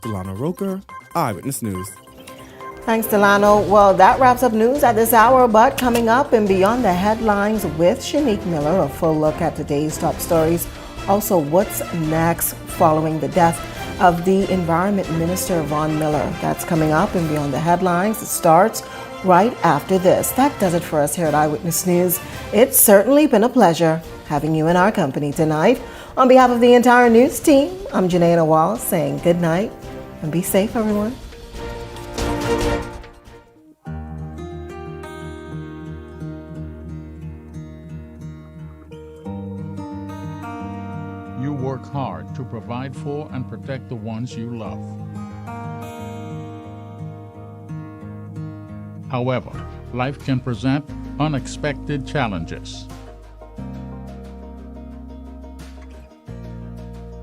Delano Roker, Eyewitness News. Thanks, Delano. Well, that wraps up news at this hour, but coming up and beyond the headlines with Shanique Miller, a full look at today's top stories. Also, what's next following the death of the Environment Minister, Von Miller. That's coming up and beyond the headlines. It starts right after this. That does it for us here at Eyewitness News. It's certainly been a pleasure having you in our company tonight. On behalf of the entire news team, I'm Janae Nawal saying good night and be safe, everyone. You work hard to provide for and protect the ones you love. However, life can present unexpected challenges.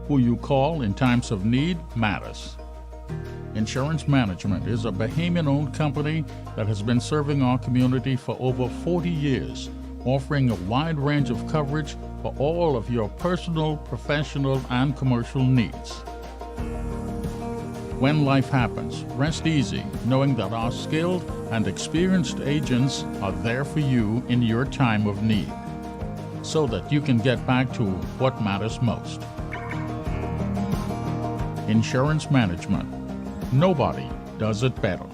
Who you call in times of need matters. Insurance Management is a Bahamian-owned company that has been serving our community for over 40 years, offering a wide range of coverage for all of your personal, professional, and commercial needs. When life happens, rest easy knowing that our skilled and experienced agents are there for you in your time of need, so that you can get back to what matters most. Insurance Management. Nobody does it better.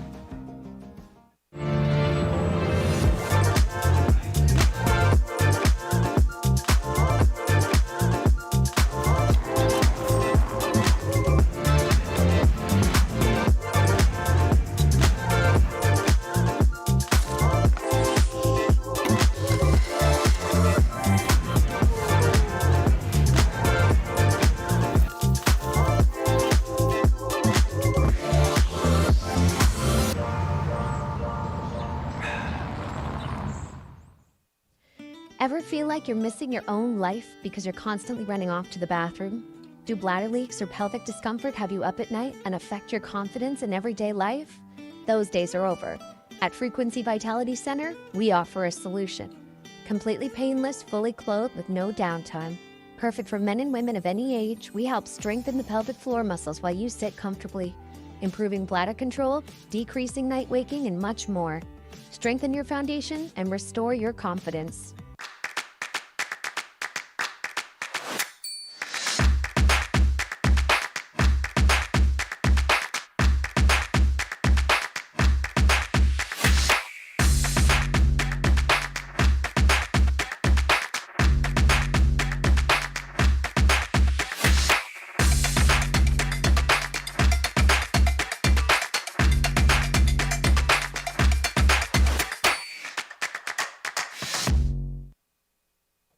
Ever feel like you're missing your own life because you're constantly running off to the bathroom? Do bladder leaks or pelvic discomfort have you up at night and affect your confidence in everyday life? Those days are over. At Frequency Vitality Center, we offer a solution. Completely painless, fully clothed with no downtime. Perfect for men and women of any age, we help strengthen the pelvic floor muscles while you sit comfortably, improving bladder control, decreasing night waking, and much more. Strengthen your foundation and restore your confidence.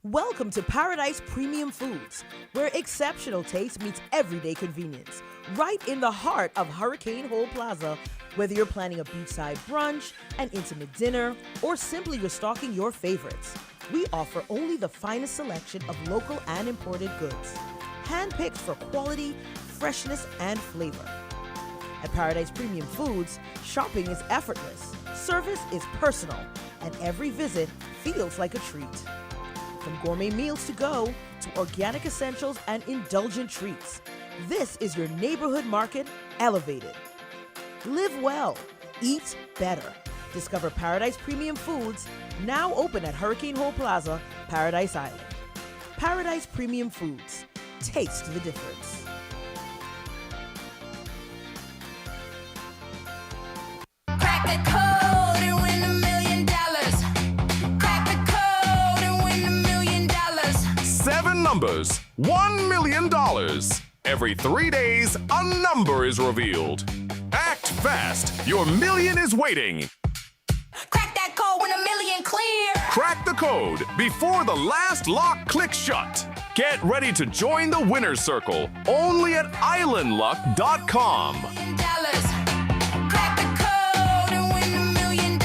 Welcome to Paradise Premium Foods, where exceptional taste meets everyday convenience. Right in the heart of Hurricane Hole Plaza, whether you're planning a beachside brunch, an intimate dinner, or simply restocking your favorites, we offer only the finest selection of local and imported goods, handpicked for quality, freshness, and flavor. At Paradise Premium Foods, shopping is effortless, service is personal, and every visit feels like a treat. From gourmet meals to go to organic essentials and indulgent treats, this is your neighborhood market elevated. Live well, eat better. Discover Paradise Premium Foods, now open at Hurricane Hole Plaza, Paradise Island. Paradise Premium Foods. Taste the difference. Crack the code and win $1 million. Crack the code and win $1 million. 7 numbers, $1 million. Every 3 days, a number is revealed. Act fast. Your million is waiting. Crack that code, win $1 million clear. Crack the code before the last lock clicks shut. Get ready to join the winner's circle only at islandluck.com. Crack the code and win $1 million.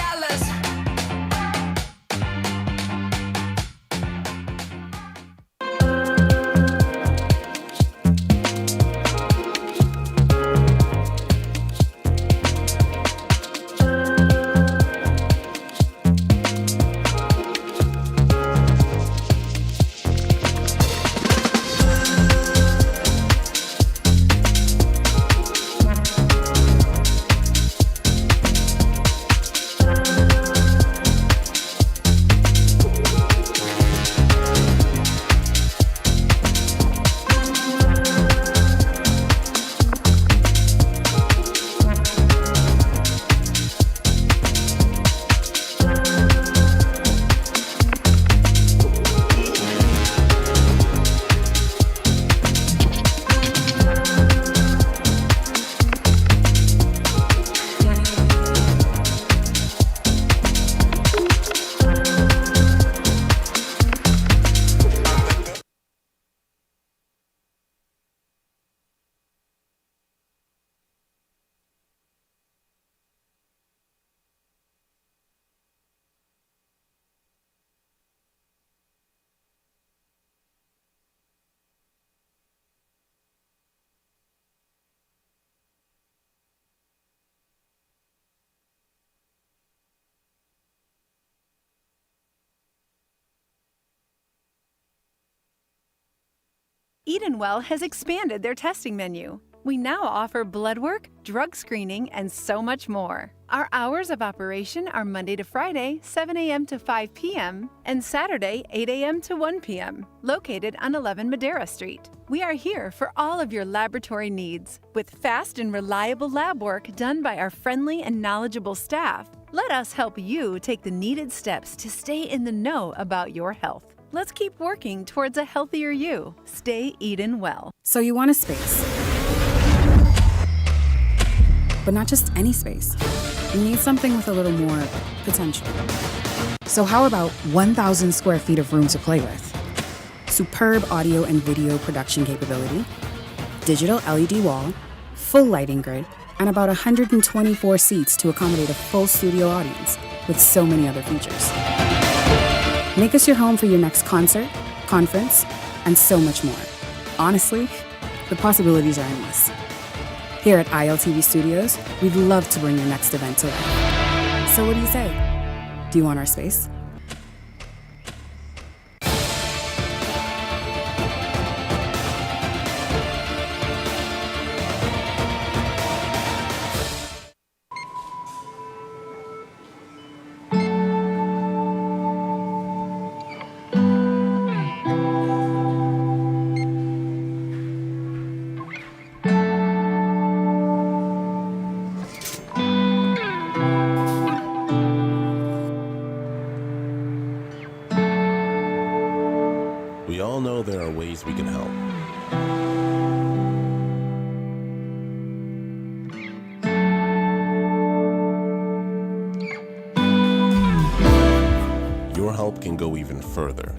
Edenwell has expanded their testing menu. We now offer blood work, drug screening, and so much more. Our hours of operation are Monday to Friday, 7 a.m. to 5 p.m., and Saturday, 8 a.m. to 1 p.m., located on 11 Madera Street. We are here for all of your laboratory needs, with fast and reliable lab work done by our friendly and knowledgeable staff. Let us help you take the needed steps to stay in the know about your health. Let's keep working towards a healthier you. Stay Eden well. So you want a space. But not just any space. You need something with a little more potential. So how about 1,000 square feet of room to play with? Superb audio and video production capability, digital LED wall, full lighting grid, and about 124 seats to accommodate a full studio audience with so many other features. Make us your home for your next concert, conference, and so much more. Honestly, the possibilities are endless. Here at ILTV Studios, we'd love to bring your next event to life. So what do you say? Do you want our space? We all know there are ways we can help. Your help can go even further.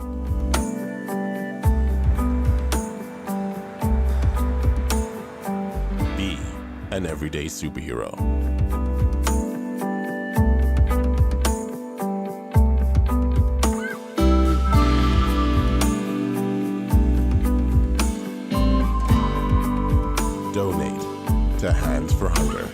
Be an everyday superhero. Donate to Hands for Hunger.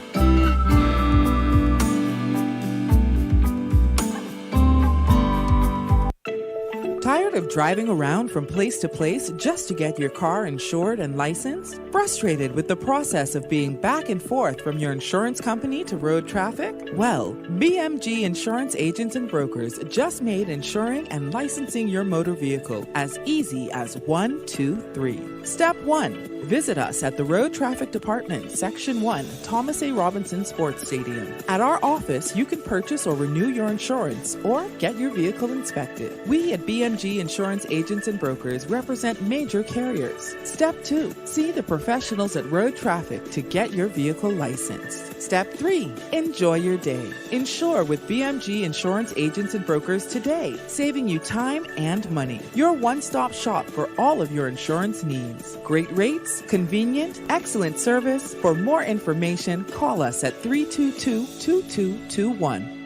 Tired of driving around from place to place just to get your car insured and licensed? Frustrated with the process of being back and forth from your insurance company to road traffic? Well, BMG Insurance Agents and Brokers just made insuring and licensing your motor vehicle as easy as 1, 2, 3. Step 1. Visit us at the Road Traffic Department, Section 1, Thomas A. Robinson Sports Stadium. At our office, you can purchase or renew your insurance or get your vehicle inspected. We at BMG BMG Insurance Agents and Brokers represent major carriers. Step 2. See the professionals at Road Traffic to get your vehicle licensed. Step 3. Enjoy your day. Insure with BMG Insurance Agents and Brokers today, saving you time and money. Your one-stop shop for all of your insurance needs. Great rates, convenient, excellent service. For more information, call us at 322-2221.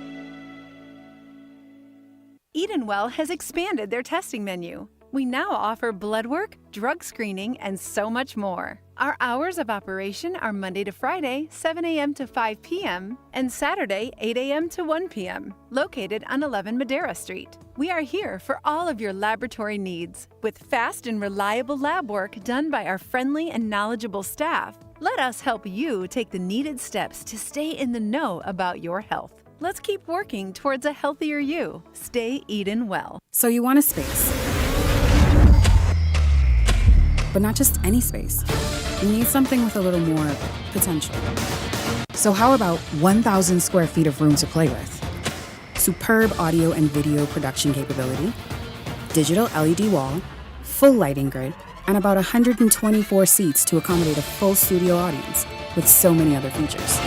Edenwell has expanded their testing menu. We now offer blood work, drug screening, and so much more. Our hours of operation are Monday to Friday, 7 a.m. to 5 p.m., and Saturday, 8 a.m. to 1 p.m., located on 11 Madera Street. We are here for all of your laboratory needs, with fast and reliable lab work done by our friendly and knowledgeable staff. Let us help you take the needed steps to stay in the know about your health. Let's keep working towards a healthier you. Stay Eden well. So you want a space. But not just any space. You need something with a little more potential. So how about 1,000 square feet of room to play with? Superb audio and video production capability, digital LED wall, full lighting grid, and about 124 seats to accommodate a full studio audience with so many other features.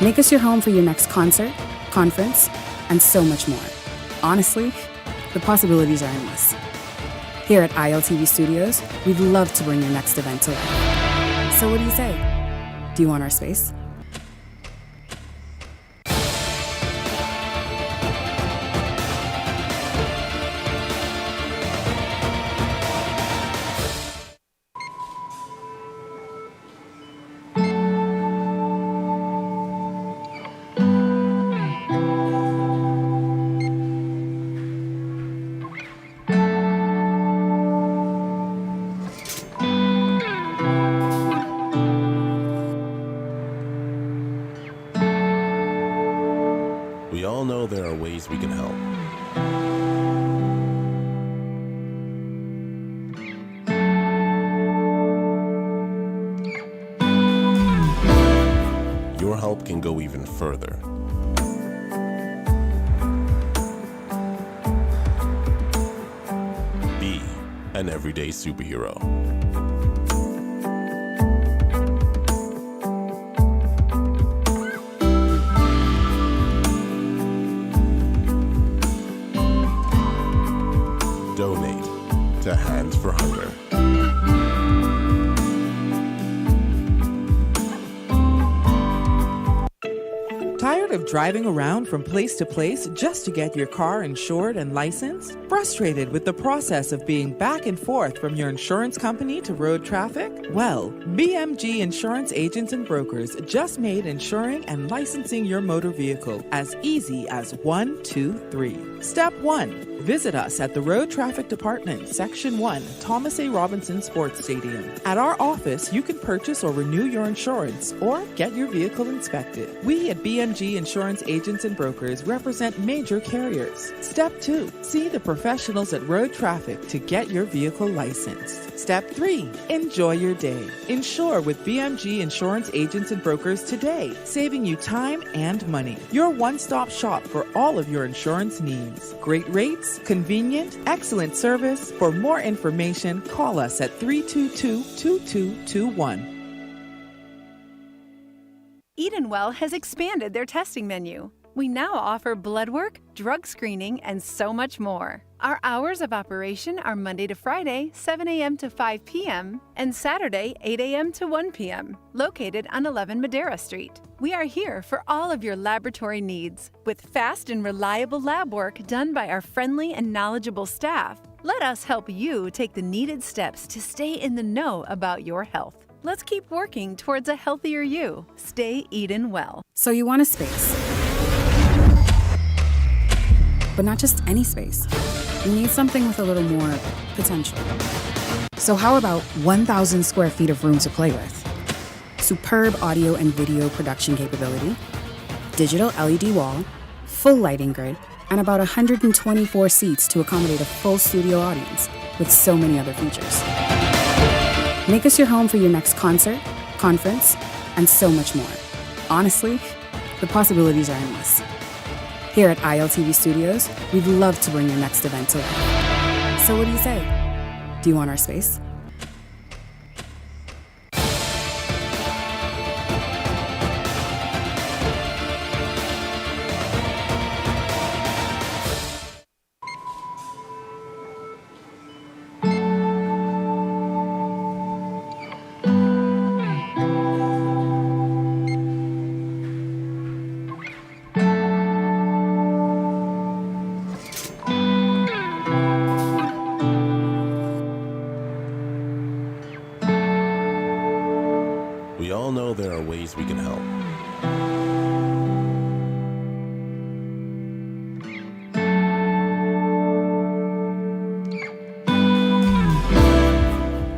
Make us your home for your next concert, conference, and so much more. Honestly, the possibilities are endless. Here at ILTV Studios, we'd love to bring your next event to life. So what do you say? Do you want our space? We all know there are ways we can help. Your help can go even further. Be an everyday superhero. Donate to Hands for Hunger. Tired of driving around from place to place just to get your car insured and licensed? Frustrated with the process of being back and forth from your insurance company to road traffic? Well, BMG Insurance Agents and Brokers just made insuring and licensing your motor vehicle as easy as 1, 2, 3. Step 1. Visit us at the Road Traffic Department, Section 1, Thomas A. Robinson Sports Stadium. At our office, you can purchase or renew your insurance or get your vehicle inspected. We at BMG Insurance Agents and Brokers represent major carriers. Step 2. See the professionals at Road Traffic to get your vehicle licensed. Step 3. Enjoy your day. Insure with BMG Insurance Agents and Brokers today, saving you time and money. Your one-stop shop for all of your insurance needs. Great rates, convenient, excellent service. For more information, call us at 322-2221. Edenwell has expanded their testing menu. We now offer blood work, drug screening, and so much more. Our hours of operation are Monday to Friday, 7 a.m. to 5 p.m., and Saturday, 8 a.m. to 1 p.m., located on 11 Madera Street. We are here for all of your laboratory needs, with fast and reliable lab work done by our friendly and knowledgeable staff. Let us help you take the needed steps to stay in the know about your health. Let's keep working towards a healthier you. Stay Eden well. So you want a space. But not just any space. You need something with a little more potential. So how about 1,000 square feet of room to play with? Superb audio and video production capability, digital LED wall, full lighting grid, and about 124 seats to accommodate a full studio audience with so many other features. Make us your home for your next concert, conference, and so much more. Honestly, the possibilities are endless. Here at ILTV Studios, we'd love to bring your next event to life. So what do you say? Do you want our space? We all know there are ways we can help.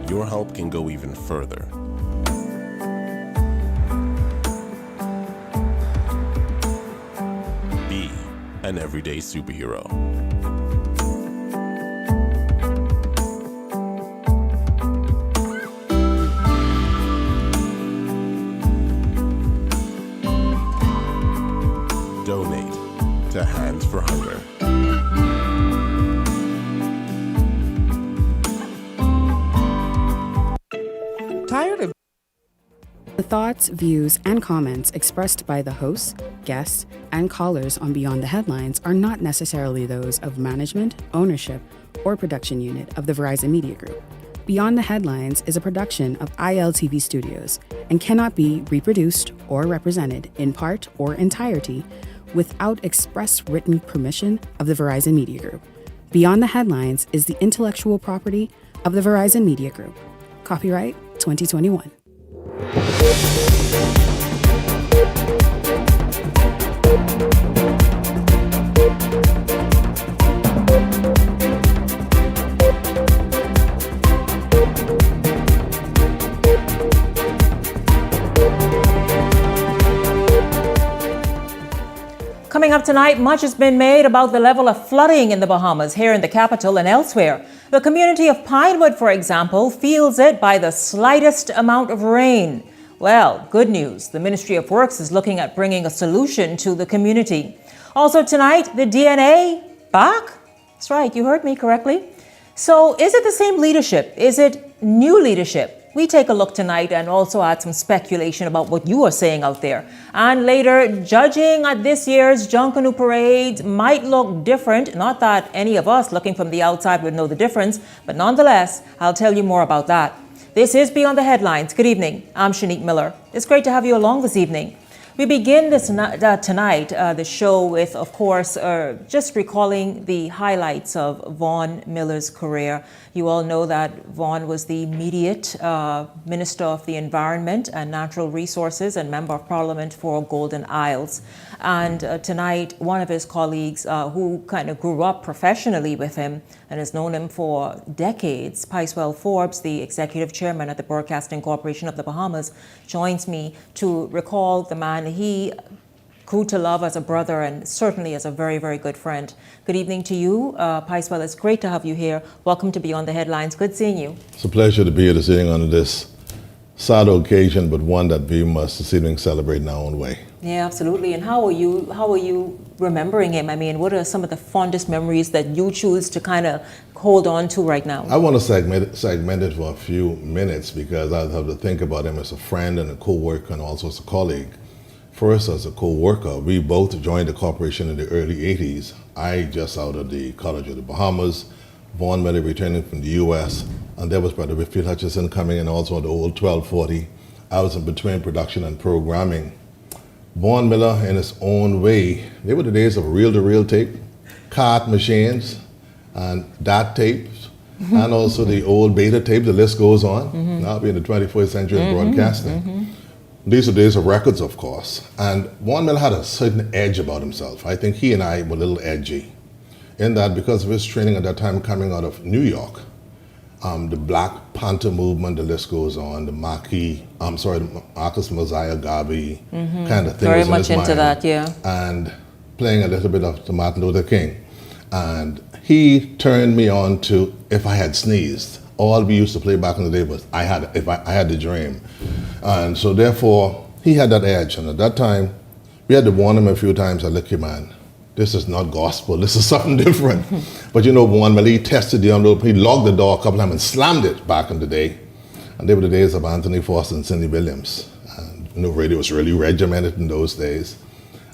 Your help can go even further. Be an everyday superhero. Donate to Hands for Hunger. Tired of The thoughts, views, and comments expressed by the hosts, guests, and callers on Beyond the Headlines are not necessarily those of management, ownership, or production unit of the Verizon Media Group. Beyond the Headlines is a production of ILTV Studios and cannot be reproduced or represented in part or entirety without express written permission of the Verizon Media Group. Beyond the Headlines is the intellectual property of the Verizon Media Group. Copyright 2021. Coming up tonight, much has been made about the level of flooding in the Bahamas, here in the capital and elsewhere. The community of Pinewood, for example, feels it by the slightest amount of rain. Well, good news. The Ministry of Works is looking at bringing a solution to the community. Also tonight, the DNA back? That's right, you heard me correctly. So is it the same leadership? Is it new leadership? We take a look tonight and also add some speculation about what you are saying out there. And later, judging at this year's Junkanoo Parade might look different. Not that any of us looking from the outside would know the difference, but nonetheless, I'll tell you more about that. This is Beyond the Headlines. Good evening. I'm Shanique Miller. It's great to have you along this evening. We begin this tonight, the show with, of course, just recalling the highlights of Vaughn Miller's career. You all know that Vaughn was the immediate Minister of the Environment and Natural Resources and Member of Parliament for Golden Isles. And tonight, one of his colleagues who kind of grew up professionally with him and has known him for decades, Picewell Forbes, the Executive Chairman at the Broadcasting Corporation of the Bahamas, joins me to recall the man he grew to love as a brother and certainly as a very, very good friend. Good evening to you, Picewell. It's great to have you here. Welcome to Beyond the Headlines. Good seeing you. It's a pleasure to be here this evening on this sad occasion, but one that we must this evening celebrate in our own way. Yeah, absolutely. And how are you remembering him? I mean, what are some of the fondest memories that you choose to kind of hold on to right now? I want to segment it for a few minutes because I have to think about him as a friend and a co-worker and also as a colleague. First, as a co-worker, we both joined the corporation in the early 80s. I just out of the College of the Bahamas, Vaughn Miller returning from the U.S., and there was Brother Whitfield Hutchison coming in also on the old 1240. I was in between production and programming. Vaughn Miller, in his own way, they were the days of reel-to-reel tape, cart machines, and DAT tapes, and also the old beta tape, the list goes on. Now we're in the 21st century in broadcasting. These are days of records, of course. And Vaughn Miller had a certain edge about himself. I think he and I were a little edgy in that because of his training at that time coming out of New York. The Black Panther movement, the list goes on, the Marcus Mosiah Garvey kind of thing. Very was much in his into mind. that, yeah. And playing a little bit of the Martin Luther King. And he turned me on to If I Had Sneezed. All we used to play back in the day was I Had the Dream. And so therefore, he had that edge. And at that time, we had to warn him a few times, look, man, this is not gospel, this is something different. But you know, Vaughan Miller, he tested the envelope, he locked the door a couple times and slammed it back in the day. And they were the days of Anthony Foster and Cindy Williams. And you know, radio was really regimented in those days.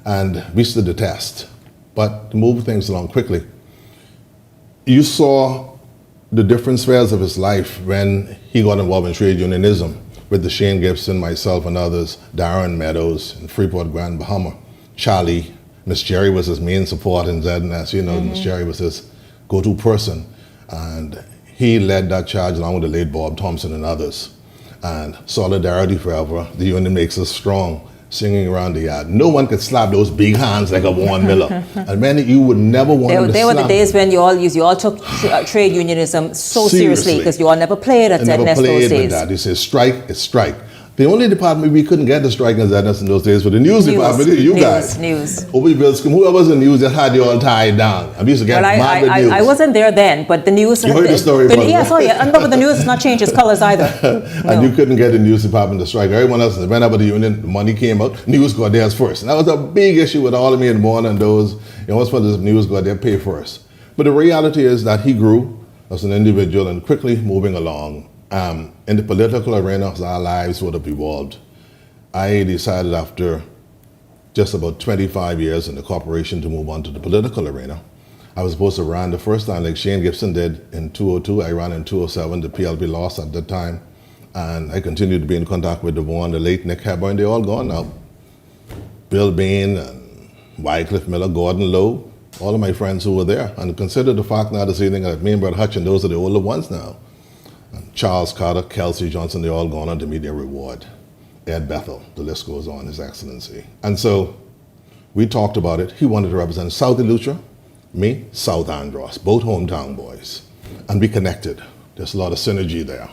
And we stood the test. But to move things along quickly, you saw the different spheres of his life when he got involved in trade unionism with the Shane Gibson, myself and others, Darren Meadows in Freeport, Grand Bahama, Charlie. Miss Jerry was his main support in ZNS, you know, Miss Jerry was his go-to person. And he led that charge along with the late Bob Thompson and others. And solidarity forever, the union makes us strong, singing around the yard. No one could slap those big hands like a Vaughan Miller. And many you would never want to They were the days when you all took trade unionism so seriously because you all never played at ZNS those days. With that. They said strike is strike. The only department we couldn't get the strike in ZNS in those days was the news department. You guys. News. Whoever was in the news just had you all tied down. And we used to get mad with news. I wasn't there then, but the news... You heard the story about it. Yeah, sorry. But the news has not changed its colors either. And you couldn't get the news department to strike. Everyone else, whenever the union, the money came out, news got theirs first. And that was a big issue with all of me in the morning and those, what's for this news got their pay first. But the reality is that he grew as an individual and quickly moving along. In the political arena, our lives would have evolved. I decided after just about 25 years in the corporation to move on to the political arena. I was supposed to run the first time like Shane Gibson did in 2002. I ran in 2007. The PLP lost at that time. And I continued to be in contact with the Vaughan, the late Nick Hepburn. They're all gone now. Bill Bain and Wycliffe Miller, Gordon Lowe, all of my friends who were there. And consider the fact now this evening that me and Brett Hutchin, those are the older ones now. And Charles Carter, Kelsey Johnson, they're all gone on to meet their reward. Ed Bethel, the list goes on, His Excellency. And so we talked about it. He wanted to represent South Eleuthera, me, South Andros, both hometown boys. And we connected. There's a lot of synergy there.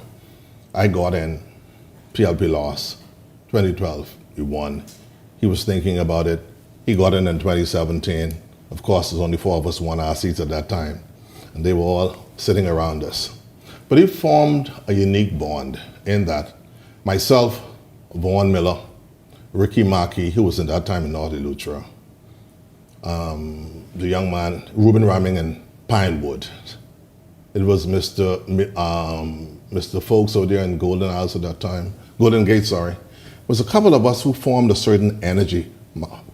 I got in, PLP lost, 2012, we won. He was thinking about it. He got in 2017. Of course, there's only 4 of us who won our seats at that time. And they were all sitting around us. But he formed a unique bond in that myself, Vaughan Miller, Ricky Markey, who was at that time in North Eleuthera, the young man, Reuben Ramming in Pinewood. It was Mr. Folks out there in Golden Isles at that time, Golden Gate, sorry. It was a couple of us who formed a certain energy.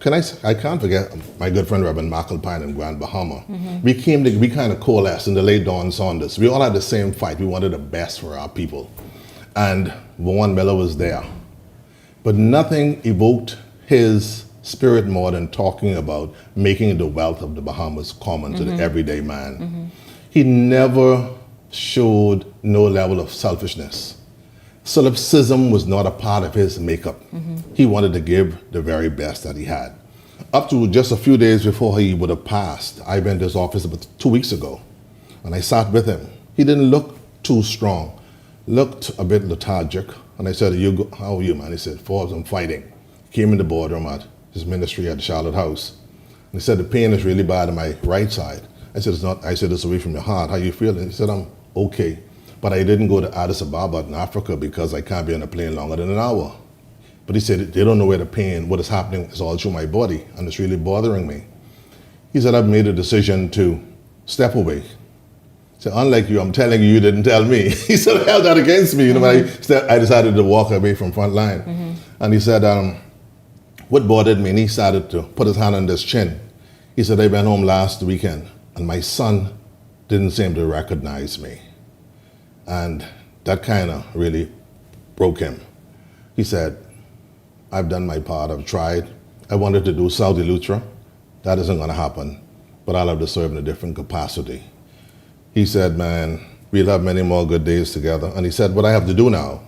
I can't forget my good friend Reverend Michael Pine in Grand Bahama. We kind of coalesced in the late Don Saunders. We all had the same fight. We wanted the best for our people. And Vaughan Miller was there. But nothing evoked his spirit more than talking about making the wealth of the Bahamas common to the everyday man. He never showed no level of selfishness. Solipsism was not a part of his makeup. He wanted to give the very best that he had. Up to just a few days before he would have passed, I went to his office about 2 weeks ago, and I sat with him. He didn't look too strong, looked a bit lethargic. And I said, how are you, man? He said, Forbes, I'm fighting. He came in the boardroom at his ministry at the Charlotte House. And he said, the pain is really bad on my right side. I said, it's not. I said, it's away from your heart. How you feeling? He said, I'm okay. But I didn't go to Addis Ababa in Africa because I can't be on a plane longer than an hour. But he said, they don't know where the pain, what is happening is all through my body, and it's really bothering me. He said, I've made a decision to step away. He said, unlike you, I'm telling you, you didn't tell me. He said, I held that against me. I decided to walk away from front line. And he said, what bothered me, and he started to put his hand on his chin. He said, I went home last weekend, and my son didn't seem to recognize me. And that kind of really broke him. He said, I've done my part, I've tried. I wanted to do South Eleuthera. That isn't going to happen, but I'll have to serve in a different capacity. He said, man, we'll have many more good days together. And he said, what I have to do now,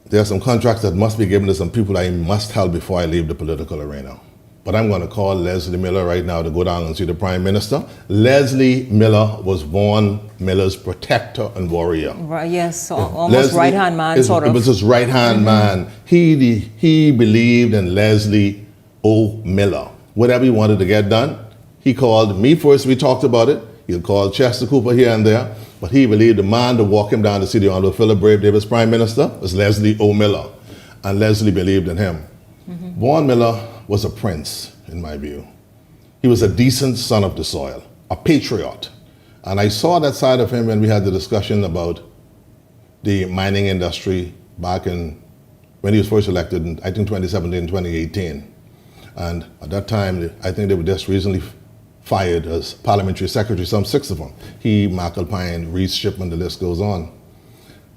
there are some contracts that must be given to some people I must help before I leave the political arena. But I'm going to call Leslie Miller right now to go down and see the Prime Minister. Leslie Miller was Vaughan Miller's protector and warrior. Right, yes, almost right-hand man, sort of. It was his right-hand man. He believed in Leslie O. Miller. Whatever he wanted to get done, he called me first. We talked about it. He'll call Chester Cooper here and there. But he believed the man to walk him down to see the Honorable Philip Brave Davis Prime Minister was Leslie O. Miller. And Leslie believed in him. Vaughan Miller was a prince, in my view. He was a decent son of the soil, a patriot. And I saw that side of him when we had the discussion about the mining industry back in, when he was first elected in, I think, 2017, 2018. And at that time, I think they were just recently fired as parliamentary secretary, some 6 of them. He, McAlpine, Reese Shipman, the list goes on.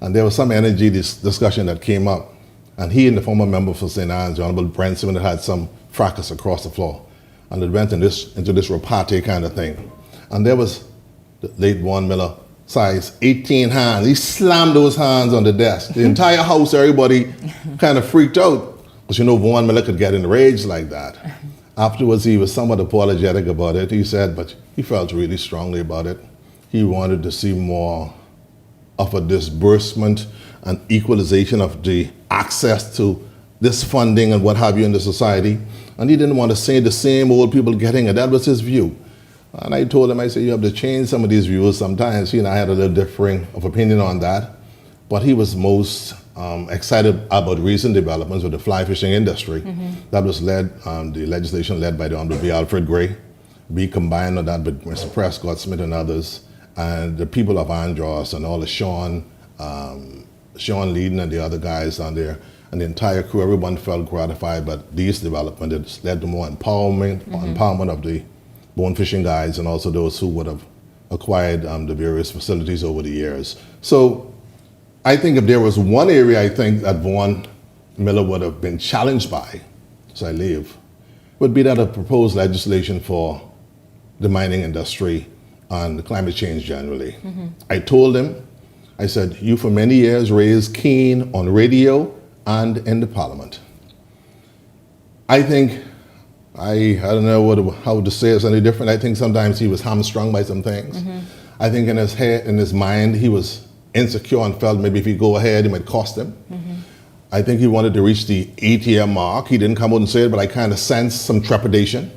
And there was some energy discussion that came up. And he and the former member for St. Anne's, the Honorable Branson, had some fracas across the floor. And it went into this repartee kind of thing. And there was the late Vaughn Miller, size 18 hands. He slammed those hands on the desk. The entire house, everybody kind of freaked out. Because you know Vaughn Miller could get enraged like that. Afterwards, he was somewhat apologetic about it. He said, but he felt really strongly about it. He wanted to see more of a disbursement and equalization of the access to this funding and what have you in the society. And he didn't want to say the same old people getting it. That was his view. And I told him, I said, you have to change some of these views sometimes. He and I had a little differing of opinion on that. But he was most excited about recent developments with the fly fishing industry. That was led, the legislation led by the Honorable B. Alfred Gray. We combined on that with Mr. Prescott Smith and others. And the people of Andros and all the Sean Leeden and the other guys down there, and the entire crew, everyone felt gratified by these developments. It led to more empowerment of the bone fishing guides and also those who would have acquired the various facilities over the years. So I think if there was one area I think that Vaughn Miller would have been challenged by, as I leave, would be that of proposed legislation for the mining industry and climate change generally. I told him, I said, you for many years raised Cain on radio and in the parliament. I think, I don't know how to say it's any different. I think sometimes he was hamstrung by some things. I think in his head, in his mind, he was insecure and felt maybe if he go ahead, it might cost him. I think he wanted to reach the 8-year mark. He didn't come out and say it, but I kind of sensed some trepidation.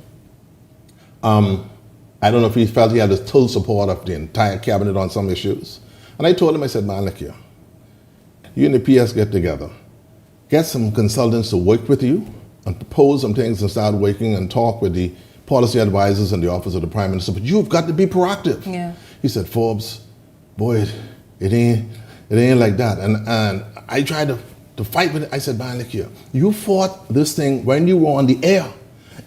I don't know if he felt he had the full support of the entire cabinet on some issues. And I told him, I said, man, look here. You and the PS get together. Get some consultants to work with you and propose some things and start working and talk with the policy advisors and the office of the Prime Minister. But you've got to be proactive. He said, Forbes, boy, it ain't like that. And I tried to fight with it. I said, man, look here. You fought this thing when you were on the air.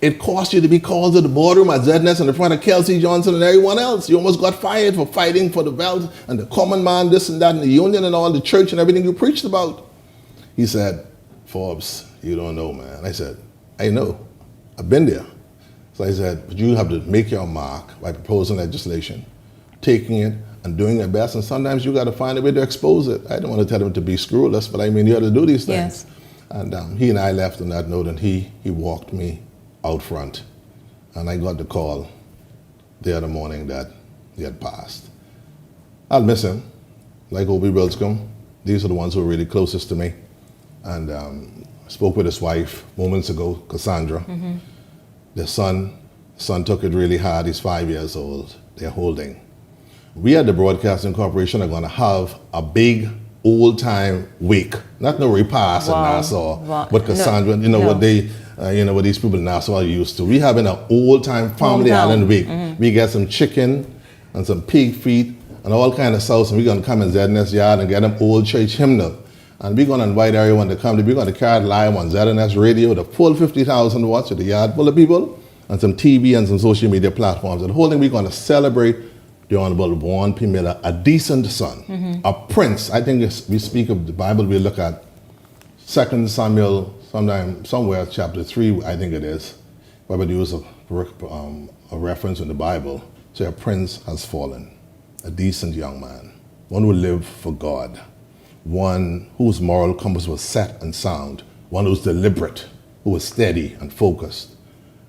It cost you to be called to the boardroom at ZNS in front of Kelsey Johnson and everyone else. You almost got fired for fighting for the wealth and the common man, this and that, and the union and all, the church and everything you preached about. He said, Forbes, you don't know, man. I said, I know. I've been there. So I said, but you have to make your mark by proposing legislation, taking it and doing your best. And sometimes you got to find a way to expose it. I don't want to tell him to be scrupulous, but I mean, you have to do these things. And he and I left on that note, and he walked me out front. And I got the call the other morning that he had passed. I'll miss him. Like Obie Wilscombe, these are the ones who are really closest to me. And I spoke with his wife moments ago, Cassandra. Their son took it really hard. He's 5 years old. They're holding. We at the Broadcasting Corporation are going to have a big old-time wake. Not no repast in Nassau, but Cassandra, what they, what these people in Nassau are used to. We having an old-time family island wake. We get some chicken and some pig feet and all kind of sauce, and we're going to come in ZNS yard and get them old church hymnal. And we're going to invite everyone to come. We're going to carry it live on ZNS radio, the full 50,000 watts with the yard full of people, and some TV and some social media platforms. And the whole thing, we're going to celebrate the Honorable Vaughn P. Miller, a decent son, a prince. I think we speak of the Bible, we look at 2 Samuel, somewhere chapter 3, I think it is, where we use a reference in the Bible. Say a prince has fallen, a decent young man, one who lived for God, one whose moral compass was set and sound, one who was deliberate, who was steady and focused,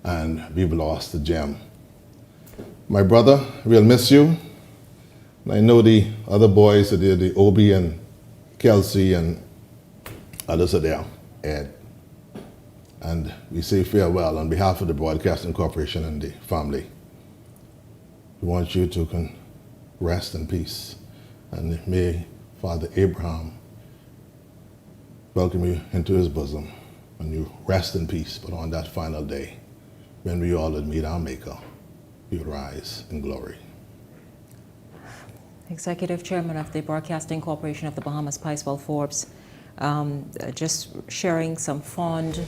and we've lost the gem. My brother, we'll miss you. And I know the other boys are there, the Obie and Kelsey and others are there, Ed. And we say farewell on behalf of the Broadcasting Corporation and the family. We want you to rest in peace. And may Father Abraham welcome you into his bosom and you rest in peace. But on that final day, when we all would meet our Maker, we would rise in glory. Executive Chairman of the Broadcasting Corporation of the Bahamas, Picewell Forbes, just sharing some fond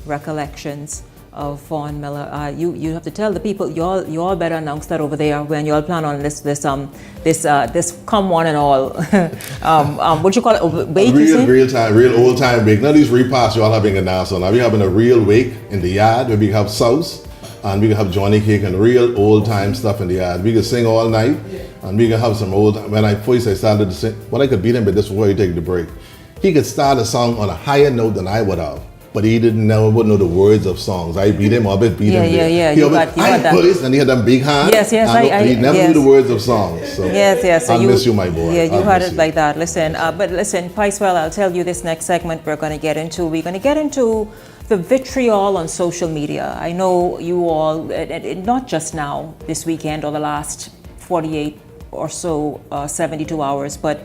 recollections of Fawn Miller. You have to tell the people, you all better announce that over there when you all plan on this come one and all. What you call it? Wake? Real old time wake. None of these repasts you all having announced. Now we're having a real wake in the yard where we have sauce and we can have Johnny cake and real old time stuff in the yard. We can sing all night and we can have some old. When I first started to sing, I could beat him, but this before you take the break. He could start a song on a higher note than I would have. But he wouldn't know the words of songs. I beat him, I beat him. Yeah. He and he had them big hands. Yes. He never knew the words of songs. So yes. I'll miss you, my boy. Yeah, you had it like that. Listen, Picewell, I'll tell you this next segment we're going to get into. We're going to get into the vitriol on social media. I know you all, not just now, this weekend or the last 48 or so, 72 hours, but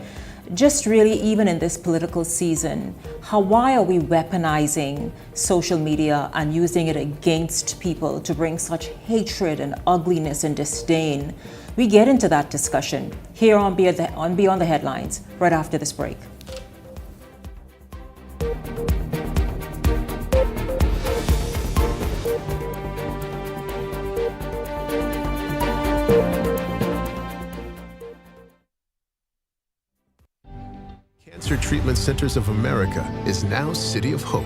just really even in this political season, why are we weaponizing social media and using it against people to bring such hatred and ugliness and disdain? We get into that discussion here on Beyond the Headlines right after this break. Cancer Treatment Centers of America is now City of Hope,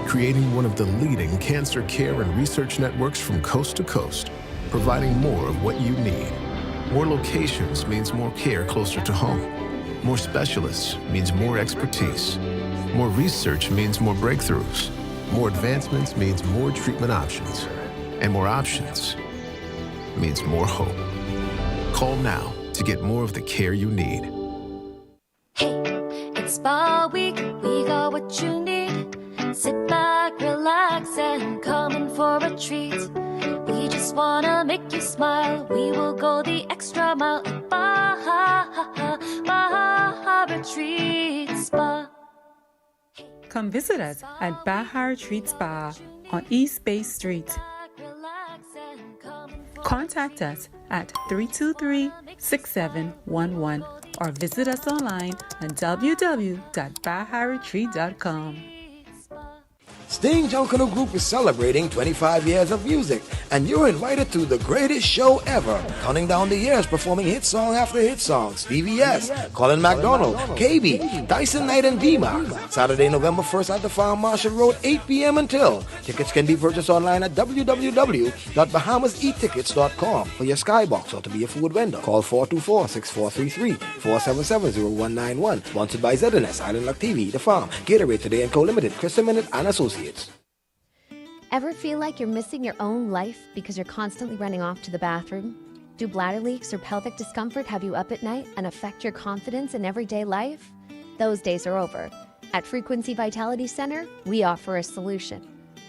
creating one of the leading cancer care and research networks from coast to coast, providing more of what you need. More locations means more care closer to home. More specialists means more expertise. More research means more breakthroughs. More advancements means more treatment options. And more options means more hope. Call now to get more of the care you need. It's Spa Week, we got what you need. Sit back, relax, and come in for a treat. We just wanna make you smile. We will go the extra mile at Baha Retreat Spa. Come visit us at Baha Retreat Spa on East Bay Street. Contact us at 323-6711 or visit us online at www.baharetreat.com. Sting Junkanoo Group is celebrating 25 years of music, and you're invited to the greatest show ever. Counting down the years, performing hit song after hit song. Stevie S, Colin McDonald, KB, Dyson Knight and D-Mark. Saturday, November 1st at the Farm Marshall Road, 8 p.m. until. Tickets can be purchased online at www.bahamaseattickets.com for your skybox or to be a food vendor. Call 424-6433, 477-0191. Sponsored by ZNS, Island Luck TV, The Farm, Gatorade Today & Co. Limited, Krista Minute and Associates. Ever feel like you're missing your own life because you're constantly running off to the bathroom? Do bladder leaks or pelvic discomfort have you up at night and affect your confidence in everyday life? Those days are over. At Frequency Vitality Center, we offer a solution.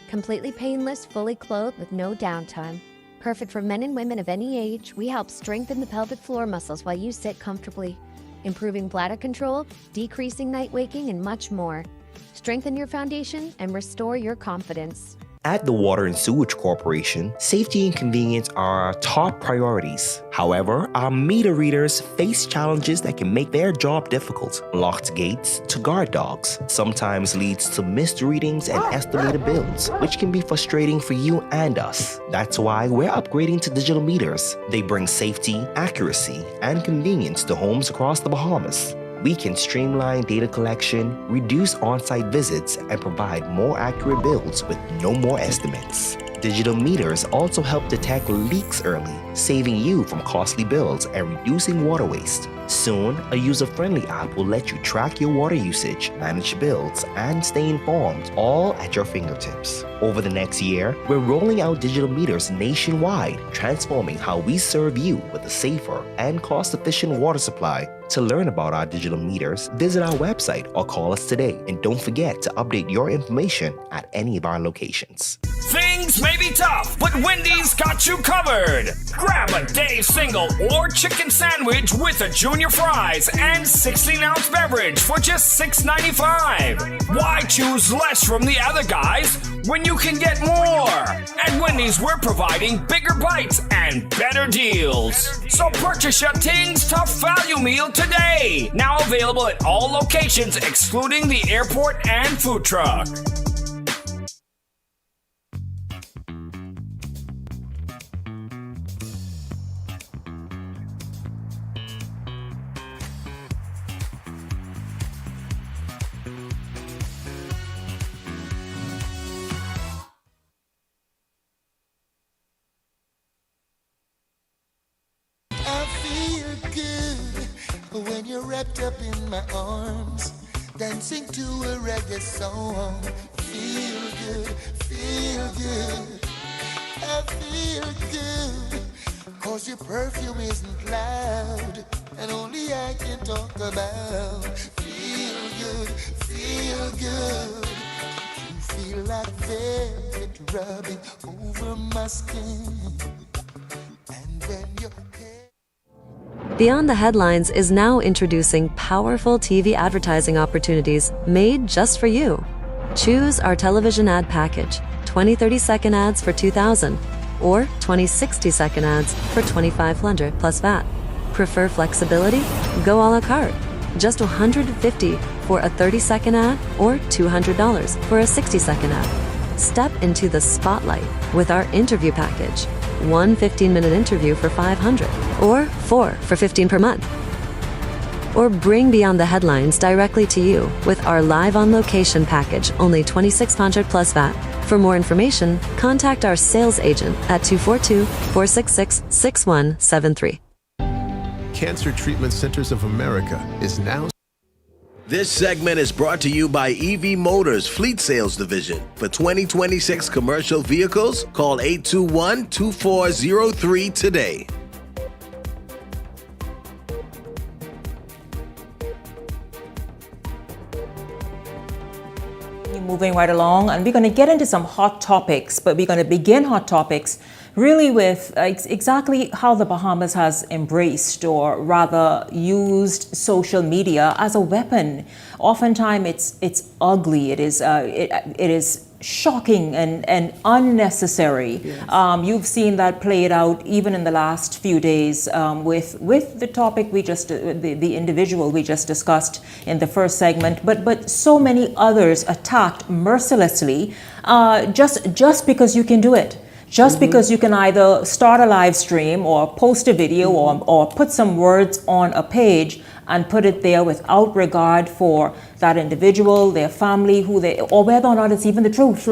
Completely painless, fully clothed with no downtime. Perfect for men and women of any age, we help strengthen the pelvic floor muscles while you sit comfortably, improving bladder control, decreasing night waking, and much more. Strengthen your foundation and restore your confidence. At the Water and Sewage Corporation, safety and convenience are our top priorities. However, our meter readers face challenges that can make their job difficult. Locked gates to guard dogs sometimes leads to missed readings and estimated bills, which can be frustrating for you and us. That's why we're upgrading to digital meters. They bring safety, accuracy, and convenience to homes across the Bahamas. We can streamline data collection, reduce on-site visits, and provide more accurate bills with no more estimates. Digital meters also help detect leaks early, saving you from costly bills and reducing water waste. Soon, a user-friendly app will let you track your water usage, manage bills, and stay informed, all at your fingertips. Over the next year, we're rolling out digital meters nationwide, transforming how we serve you with a safer and cost-efficient water supply. To learn about our digital meters, visit our website or call us today. And don't forget to update your information at any of our locations. Things Things may be tough, but Wendy's got you covered. Grab a Dave's single or chicken sandwich with a junior fries and 16-ounce beverage for just $6.95. Why choose less from the other guys when you can get more? At Wendy's, we're providing bigger bites and better deals. So purchase your Things Tough Value Meal today. Now available at all locations excluding the airport and food truck. I feel good when you're wrapped up in my arms, dancing to a reggae song. Feel good, feel good. I feel good, cause your perfume isn't loud, and only I can talk about. Feel good, feel good. You feel like velvet rubbing over my skin, and when your Beyond the Headlines is now introducing powerful TV advertising opportunities made just for you. Choose our television ad package, 20 30-second ads for $2,000 or 20 60-second ads for $2,500 plus VAT. Prefer flexibility? Go a la carte. Just $150 for a 30-second ad or $200 for a 60-second ad. Step into the spotlight with our interview package. One 15-minute interview for $500 or 4 for $15 per month. Or bring Beyond the Headlines directly to you with our live on location package, only $2,600 plus VAT. For more information, contact our sales agent at 242-466-6173. Cancer Treatment Centers of America is now. This segment is brought to you by EV Motors Fleet Sales Division. For 2026 commercial vehicles, call 821-2403 today. Moving right along, and we're going to get into some hot topics, but we're going to begin hot topics really with exactly how the Bahamas has embraced, or rather used, social media as a weapon. Oftentimes it's ugly, it is shocking and unnecessary. Yes. You've seen that played out even in the last few days with the topic we just, the individual we just discussed in the first segment, but so many others attacked mercilessly just because you can do it. Just because you can either start a live stream or post a video or put some words on a page and put it there without regard for that individual, their family, or whether or not it's even the truth.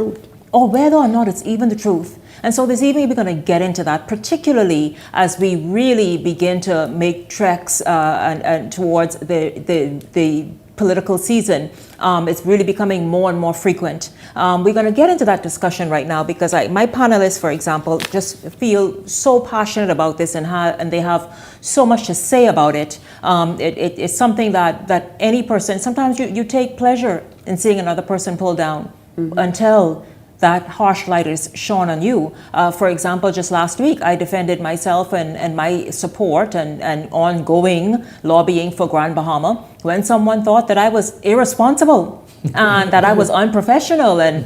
Or whether or not it's even the truth. And so this evening we're going to get into that, particularly as we really begin to make treks and towards the political season. It's really becoming more and more frequent. We're going to get into that discussion right now because my panelists, for example, just feel so passionate about this and they have so much to say about it. It's something that any person, sometimes you take pleasure in seeing another person pulled down until that harsh light is shone on you. For example, just last week, I defended myself and my support and ongoing lobbying for Grand Bahama when someone thought that I was irresponsible and that I was unprofessional and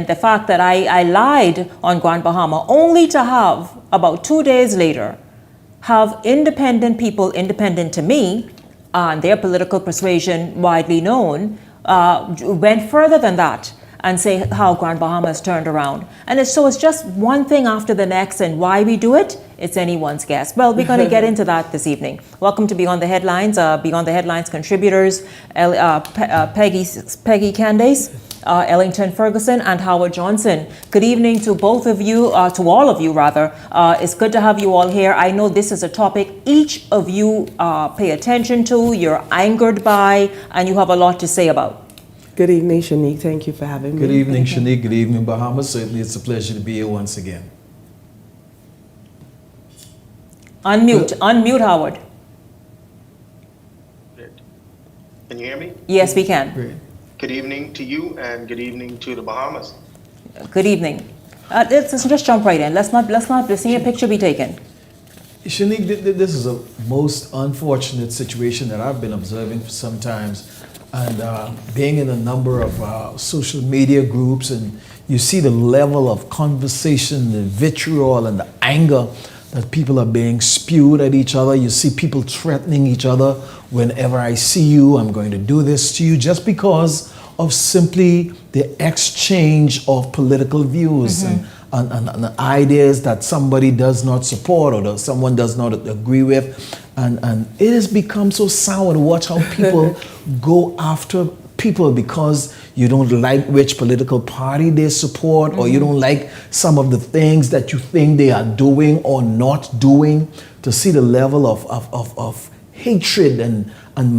the fact that I lied on Grand Bahama, only to have, about 2 days later, have independent people, independent to me, and their political persuasion widely known, went further than that and say how Grand Bahama has turned around. And it's just one thing after the next, and why we do it, it's anyone's guess. Well, we're going to get into that this evening. Welcome to Beyond the Headlines. Beyond the Headlines contributors, Peggy Candace, Ellington Ferguson, and Howard Johnson. Good evening to both of you, to all of you rather. It's good to have you all here. I know this is a topic each of you pay attention to, you're angered by, and you have a lot to say about. Good evening, Shanique. Thank you for having me. Good evening, Shanique. Good evening, Bahamas. Certainly it's a pleasure to be here once again. Unmute, Howard. Can you hear me? Yes, we can. Great. Good evening to you and good evening to the Bahamas. Good evening. Let's just jump right in. Let's not see a picture be taken. Shanique, this is a most unfortunate situation that I've been observing for some times, and being in a number of social media groups, and you see the level of conversation, the vitriol and the anger that people are being spewed at each other. You see people threatening each other. Whenever I see you, I'm going to do this to you, just because of simply the exchange of political views and ideas that somebody does not support or that someone does not agree with. And it has become so sour to watch how people go after people because you don't like which political party they support, or you don't like some of the things that you think they are doing or not doing. To see the level of hatred and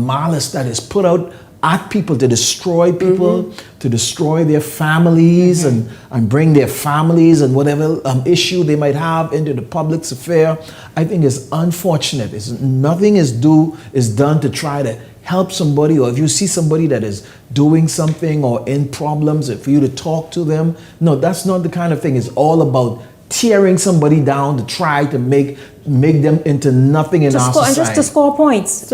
malice that is put out at people to destroy people, to destroy their families and bring their families and whatever issue they might have into the public sphere, I think is unfortunate. Nothing is done to try to help somebody, or if you see somebody that is doing something or in problems, for you to talk to them. No, that's not the kind of thing. It's all about tearing somebody down to try to make them into nothing in our society. And just to score points,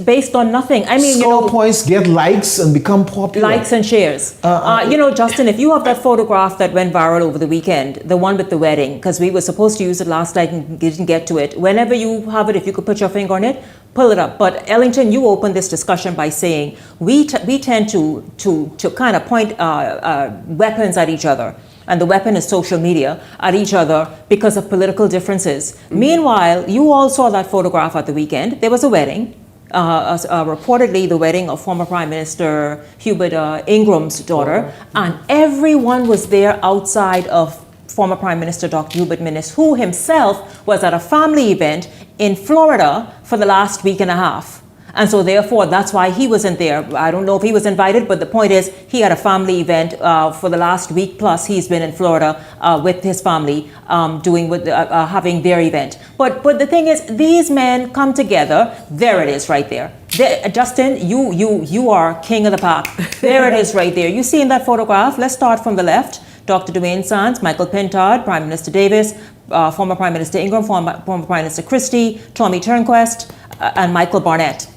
based on nothing. I mean, score points, get likes, and become popular. Likes and shares. Justin, if you have that photograph that went viral over the weekend, the one with the wedding, because we were supposed to use it last night and didn't get to it. Whenever you have it, if you could put your finger on it, pull it up. But Ellington, you opened this discussion by saying we tend to kind of point weapons at each other. And the weapon is social media at each other because of political differences. Meanwhile, you all saw that photograph at the weekend. There was a wedding, reportedly the wedding of former Prime Minister Hubert Ingram's daughter, and everyone was there outside of former Prime Minister Dr. Hubert Minnis, who himself was at a family event in Florida for the last week and a half. And so therefore, that's why he wasn't there. I don't know if he was invited, but the point is he had a family event for the last week plus. He's been in Florida with his family having their event. But the thing is, these men come together. There it is right there. Justin, you are king of the pack. There it is right there. You see in that photograph, let's start from the left. Dr. Dwayne Sands, Michael Pintard, Prime Minister Davis, former Prime Minister Ingram, former Prime Minister Christie, Tommy Turnquest, and Michael Barnett.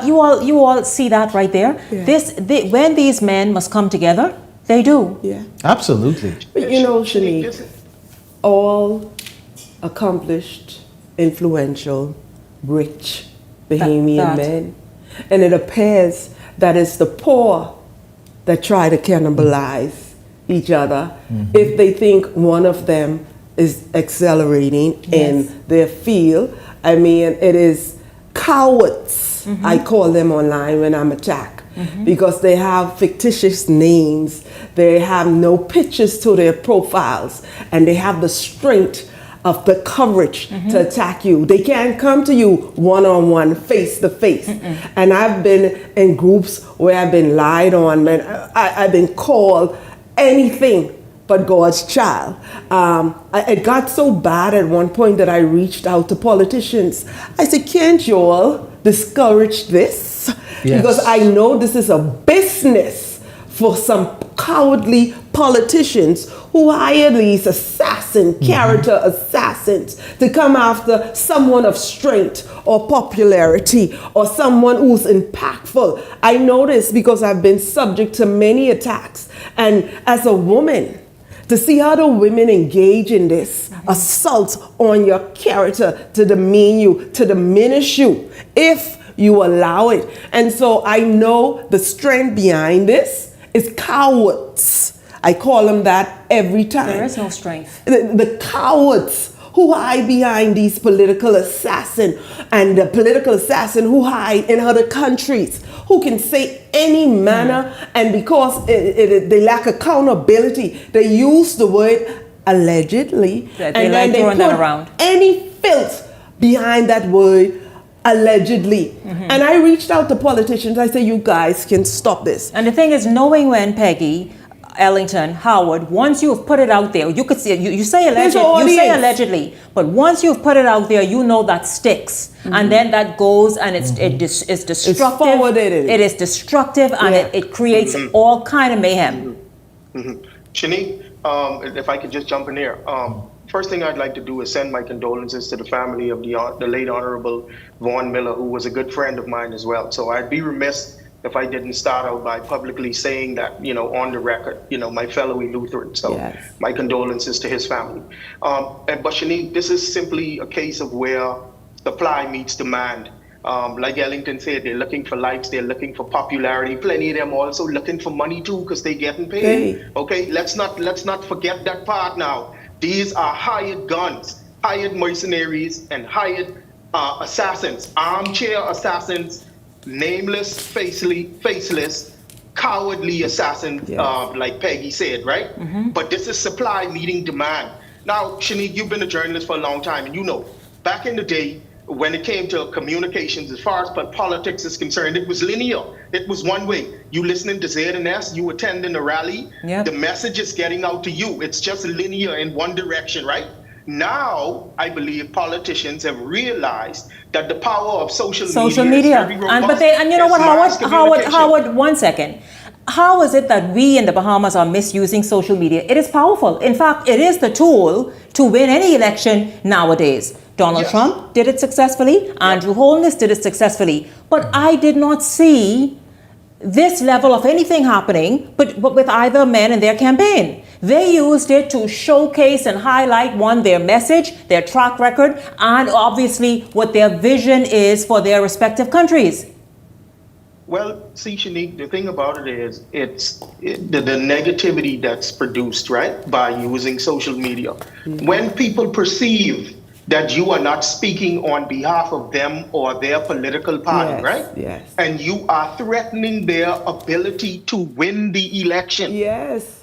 You all see that right there. Yeah. When these men must come together, they do. Yeah, absolutely. But Shanique, all accomplished, influential, rich Bahamian men, and it appears that it's the poor that try to cannibalize each other if they think one of them is accelerating in their field. I mean, it is cowards. I call them online when I'm attacked because they have fictitious names, they have no pictures to their profiles, and they have the strength of the courage to attack you. They can't come to you one-on-one, face-to-face. And I've been in groups where I've been lied on, man. I've been called anything but God's child. It got so bad at one point that I reached out to politicians. I said, can't you all discourage this? Yes. Because I know this is a business for some cowardly politicians who hire these character assassins to come after someone of strength or popularity or someone who's impactful. I know this because I've been subject to many attacks. And as a woman, to see how the women engage in this assault on your character to demean you, to diminish you, if you allow it. And so I know the strength behind this is cowards. I call them that every time. There is no strength. The cowards who hide behind these political assassins, and the political assassin who hide in other countries, who can say any manner, and because they lack accountability, they use the word allegedly, and then they put that around. Any filth behind that word allegedly. And I reached out to politicians. I say, you guys can stop this. And the thing is, knowing when, Peggy, Ellington, Howard, once you've put it out there, you could see it. You say allegedly, but once you've put it out there, you know that sticks, and then that goes, and it's destructive. It is destructive, and it creates all kind of mayhem. Shanique, if I could just jump in there. First thing I'd like to do is send my condolences to the family of the late Honorable Vaughn Miller, who was a good friend of mine as well. So I'd be remiss if I didn't start out by publicly saying that, you know, on the record, you know, my fellow Lutheran. So my condolences to his family. But Shanique, this is simply a case of where supply meets demand. Like Ellington said, they're looking for likes, they're looking for popularity. Plenty of them also looking for money too, because they're getting paid. Okay, let's not forget that part now. These are hired guns, hired mercenaries, and hired assassins, armchair assassins, nameless, faceless, cowardly assassins, like Peggy said, right? But this is supply meeting demand. Now, Shanique, you've been a journalist for a long time, and you know, back in the day, when it came to communications, as far as politics is concerned, it was linear. It was one way. You listening to Z&S, you attending a rally, the message is getting out to you. It's just linear in one direction, right? Now, I believe politicians have realized that the power of social media is very robust. And you know what, Howard, 1 second. How is it that we in the Bahamas are misusing social media? It is powerful. In fact, it is the tool to win any election nowadays. Donald Trump did it successfully. Andrew Holness did it successfully. But I did not see this level of anything happening, but with either men in their campaign. They used it to showcase and highlight, one, their message, their track record, and obviously what their vision is for their respective countries. Well, see, Shanique, the thing about it is, the negativity that's produced, right, by using social media. When people perceive that you are not speaking on behalf of them or their political party, right? And you are threatening their ability to win the election.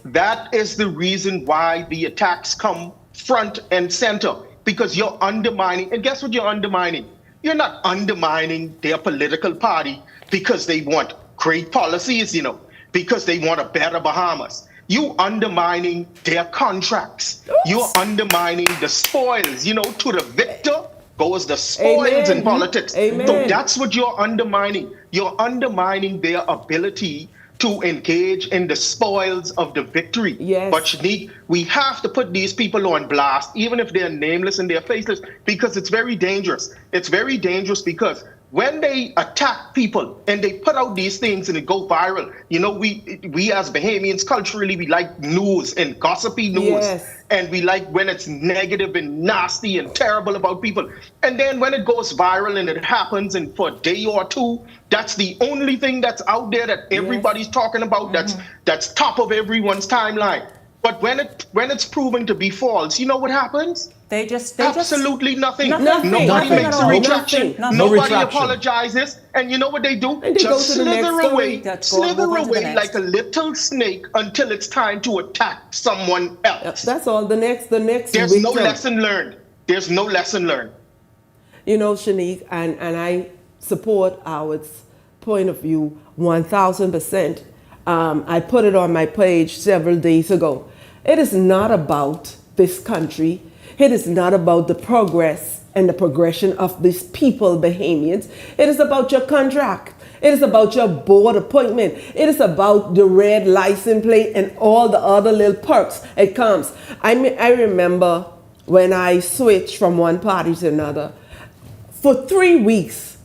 That is the reason why the attacks come front and center, because you're undermining, and guess what you're undermining? You're not undermining their political party because they want great policies, you know, because they want a better Bahamas. You undermining their contracts. You're undermining the spoils. You know, to the victor goes the spoils in politics. So that's what you're undermining. You're undermining their ability to engage in the spoils of the victory. But Shanique, we have to put these people on blast, even if they're nameless and they're faceless, because it's very dangerous. It's very dangerous because when they attack people and they put out these things and it go viral, you know, we as Bahamians culturally, we like news and gossipy news. And we like when it's negative and nasty and terrible about people. And then when it goes viral and it happens and for a day or two, that's the only thing that's out there that everybody's talking about, that's top of everyone's timeline. But when it's proven to be false, you know what happens? They just absolutely nothing. Nothing. Nobody makes a retraction. Nobody retraction. apologizes. And you know what they do? And they just slither away, next. like a little snake until it's time to attack someone else. That's all. The next. There's no lesson learned. There's no lesson learned. You know, Shanique, and I support Howard's point of view 1,000%. I put it on my page several days ago. It is not about this country. It is not about the progress and the progression of these people, Bahamians. It is about your contract. It is about your board appointment. It is about the red license plate and all the other little perks it comes. I remember when I switched from one party to another, for 3 weeks,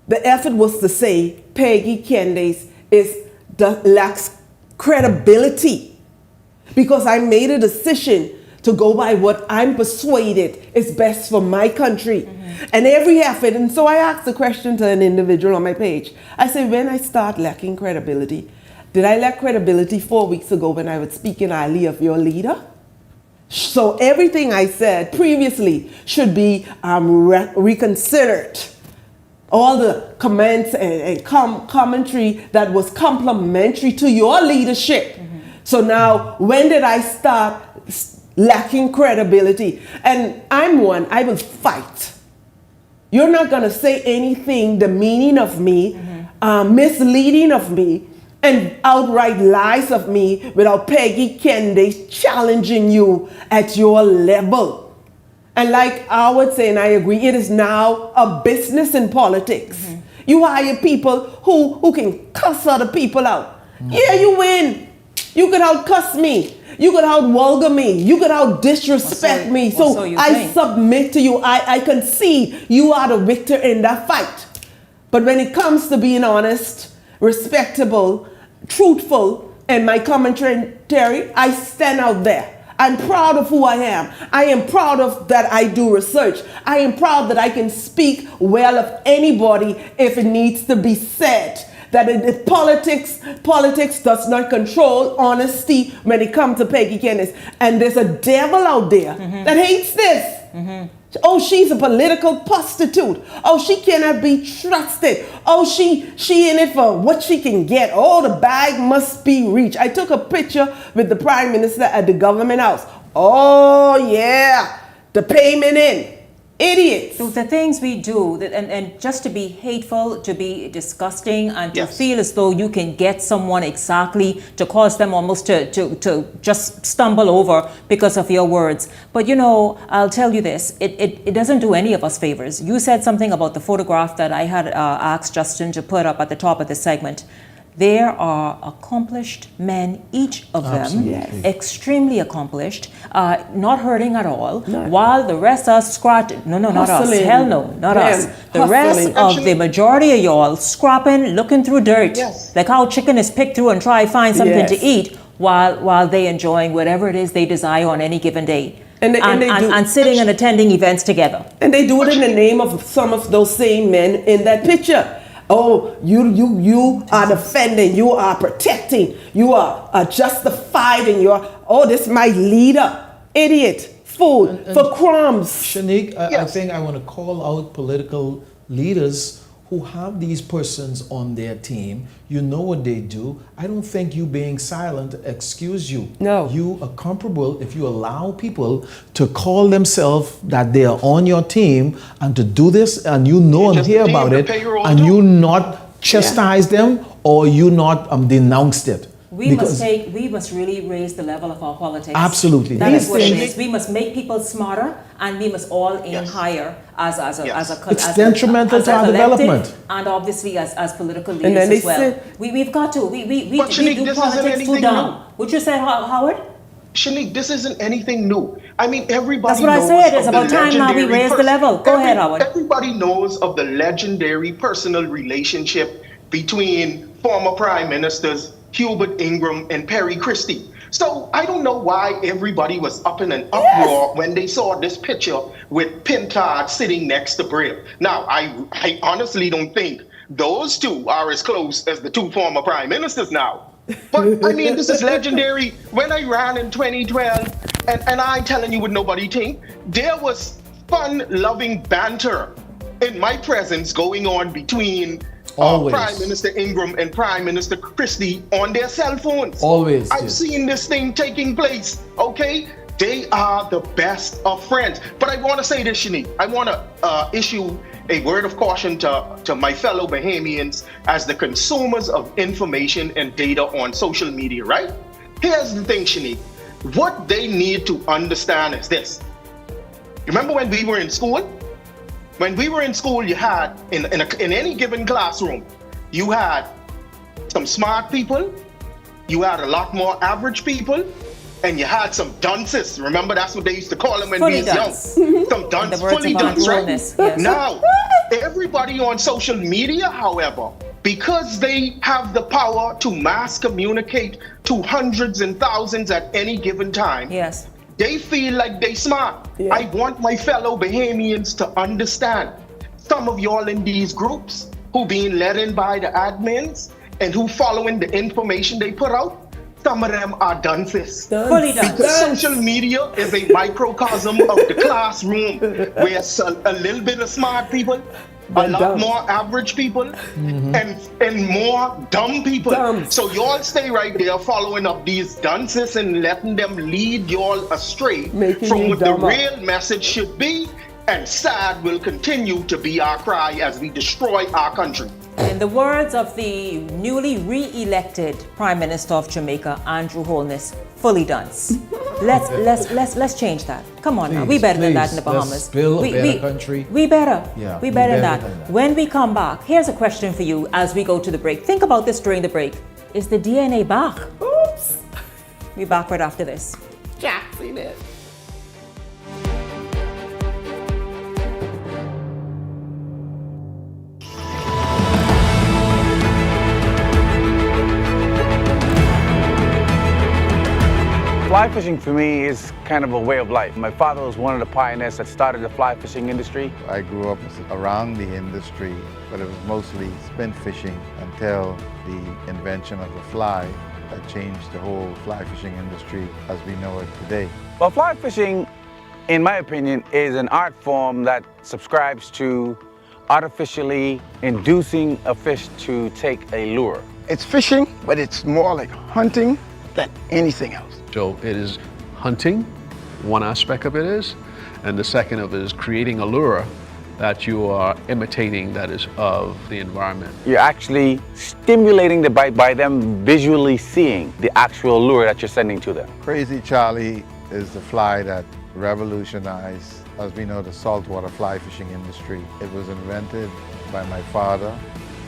the effort was to say Peggy Candace lacks credibility, because I made a decision to go by what I'm persuaded is best for my country. And every effort, and so I asked the question to an individual on my page. I said, when I start lacking credibility, did I lack credibility 4 weeks ago when I was speaking highly of your leader? So everything I said previously should be reconsidered. All the comments and commentary that was complimentary to your leadership. So now, when did I start lacking credibility? And I'm one, I will fight. You're not going to say anything demeaning of me, misleading of me, and outright lies of me without Peggy Candace challenging you at your level. And like I would say, and I agree, it is now a business in politics. You hire people who can cuss other people out. Yeah, you win. You can out cuss me. You could out vulgar me. You could out disrespect me. So I submit to you. I concede you are the victor in that fight. But when it comes to being honest, respectable, truthful, and my commentary, I stand out there. I'm proud of who I am. I am proud of that I do research. I am proud that I can speak well of anybody if it needs to be said. That politics does not control honesty when it comes to Peggy Kennis. And there's a devil out there that hates this. Oh, she's a political prostitute. Oh, she cannot be trusted. Oh, she in it for what she can get. Oh, the bag must be reached. I took a picture with the Prime Minister at the government house. Oh, yeah, the payment in. Idiots. So the things we do, and just to be hateful, to be disgusting, and to feel as though you can get someone exactly to cause them almost to just stumble over because of your words. But you know, I'll tell you this, it doesn't do any of us favors. You said something about the photograph that I had asked Justin to put up at the top of the segment. There are accomplished men, each of them, extremely accomplished, not hurting at all, while the rest are scratching. No, not us. Hell no, not us. The rest of the majority of y'all scrapping, looking through dirt, like how chicken is picked through and try find something to eat, while they enjoying whatever it is they desire on any given day. And sitting and attending events together. And they do it in the name of some of those same men in that picture. Oh, you are defending, you are protecting, you are justified in your, oh, this is my leader. Idiot, fool, for crumbs. Shanique, I think I want to call out political leaders who have these persons on their team. You know what they do. I don't think you being silent excuse you. No. You are comparable if you allow people to call themselves that they are on your team and to do this, and you know and hear about it, and you not chastise them or you not denounce it. We must really raise the level of our politics. Absolutely. That is what it is. We must make people smarter, and we must all aim higher as it's detrimental to our development. And obviously as political leaders as well. We've got to. We do politics too dumb. Would you say, Howard? Shanique, this isn't anything new. I mean, everybody knows. That's what I said. It's about time now we raise the level. Go ahead, Howard. Everybody knows of the legendary personal relationship between former prime ministers Hubert Ingram and Perry Christie. So I don't know why everybody was up in an uproar when they saw this picture with Pintard sitting next to Brill. Now, I honestly don't think those two are as close as the two former prime ministers now. But I mean, this is legendary. When I ran in 2012, and I'm telling you what nobody think, there was fun-loving banter in my presence going on between Prime Minister Ingram and Prime Minister Christie on their cell phones. Always. I've seen this thing taking place, okay? They are the best of friends. But I want to say this, Shanique. I want to issue a word of caution to my fellow Bahamians as the consumers of information and data on social media, right? Here's the thing, Shanique. What they need to understand is this. Remember when we were in school? When we were in school, you had, in any given classroom, you had some smart people, you had a lot more average people, and you had some dunces. Remember, that's what they used to call them when we were young. Some dunce, fully dunce, right? Yes. Now, everybody on social media, however, because they have the power to mass communicate to hundreds and thousands at any given time, they feel like they smart. I want my fellow Bahamians to understand. Some of y'all in these groups who being led in by the admins and who following the information they put out, some of them are dunces. Fully done. Because social media is a microcosm of the classroom where a little bit of smart people, a lot more average people, and more dumb people. So y'all stay right there following up these dunces and letting them lead y'all astray from what the real message should be. And sad will continue to be our cry as we destroy our country. In the words of the newly re-elected Prime Minister of Jamaica, Andrew Holness, fully dunce. Let's change that. Come on now, we better than that in the Bahamas. Let's build a better country. We better. Yeah, we better than that. When we come back, here's a question for you as we go to the break. Think about this during the break. Is the DNA back? Oops. We'll be back right after this. Jack, see this. Fly fishing for me is kind of a way of life. My father was one of the pioneers that started the fly fishing industry. I grew up around the industry, but it was mostly spin fishing until the invention of the fly that changed the whole fly fishing industry as we know it today. Well, fly fishing, in my opinion, is an art form that subscribes to artificially inducing a fish to take a lure. It's fishing, but it's more like hunting than anything else. So it is hunting, one aspect of it is, and the second of it is creating a lure that you are imitating that is of the environment. You're actually stimulating the bite by them visually seeing the actual lure that you're sending to them. Crazy Charlie is the fly that revolutionized, as we know, the saltwater fly fishing industry. It was invented by my father.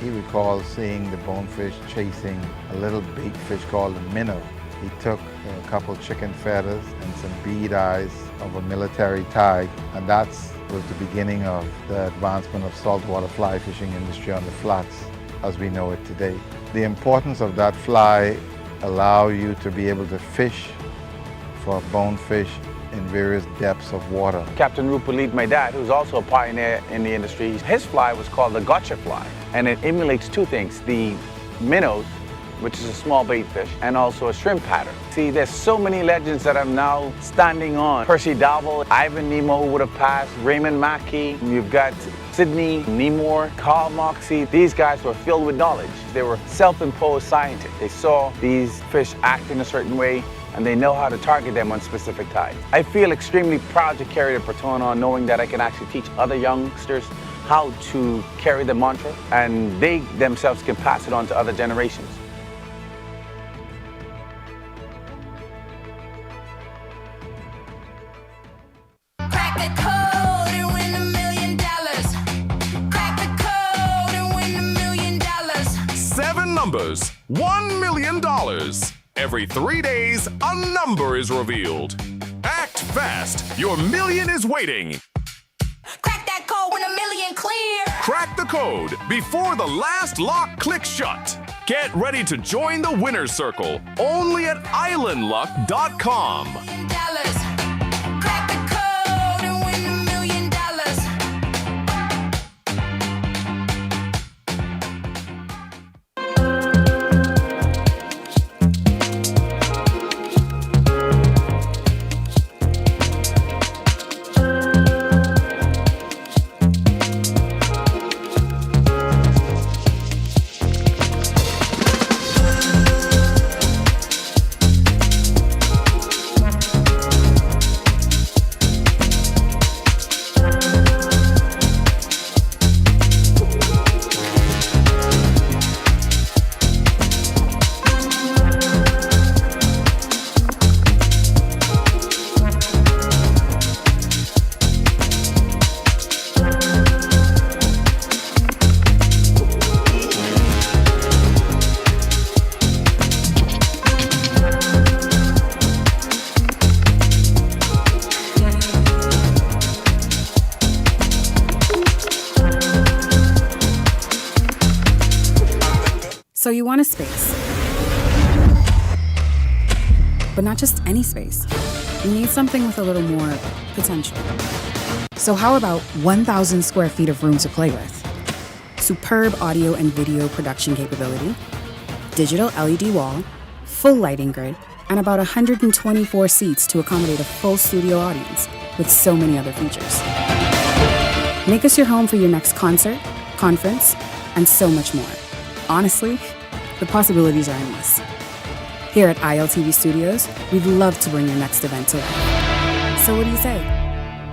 He recalls seeing the bonefish chasing a little bait fish called a minnow. He took a couple chicken feathers and some bead eyes of a military tag, and that was the beginning of the advancement of saltwater fly fishing industry on the flats as we know it today. The importance of that fly allow you to be able to fish for bonefish in various depths of water. Captain Rupert Lead, my dad, who's also a pioneer in the industry, his fly was called the gotcha fly, and it emulates two things: the minnows, which is a small bait fish, and also a shrimp pattern. See, there's so many legends that I'm now standing on. Percy Darville, Ivan Nemo, who would have passed, Raymond Mackey, you've got Sidney Nemore, Carl Moxie. These guys were filled with knowledge. They were self-imposed scientists. They saw these fish act in a certain way, and they know how to target them on specific tides. I feel extremely proud to carry the baton on, knowing that I can actually teach other youngsters how to carry the mantra, and they themselves can pass it on to other generations. Numbers, $1 million. Every 3 days, a number is revealed. Act fast. Your million is waiting. Crack that code when a million clear. Crack the code before the last lock clicks shut. Get ready to join the winner's circle only at islandluck.com. Crack the code and win $1 million. So you want a space. But not just any space. You need something with a little more potential. So how about 1,000 square feet of room to play with? Superb audio and video production capability, digital LED wall, full lighting grid, and about 124 seats to accommodate a full studio audience with so many other features. Make us your home for your next concert, conference, and so much more. Honestly, the possibilities are endless. Here at ILTV Studios, we'd love to bring your next event to life. So what do you say?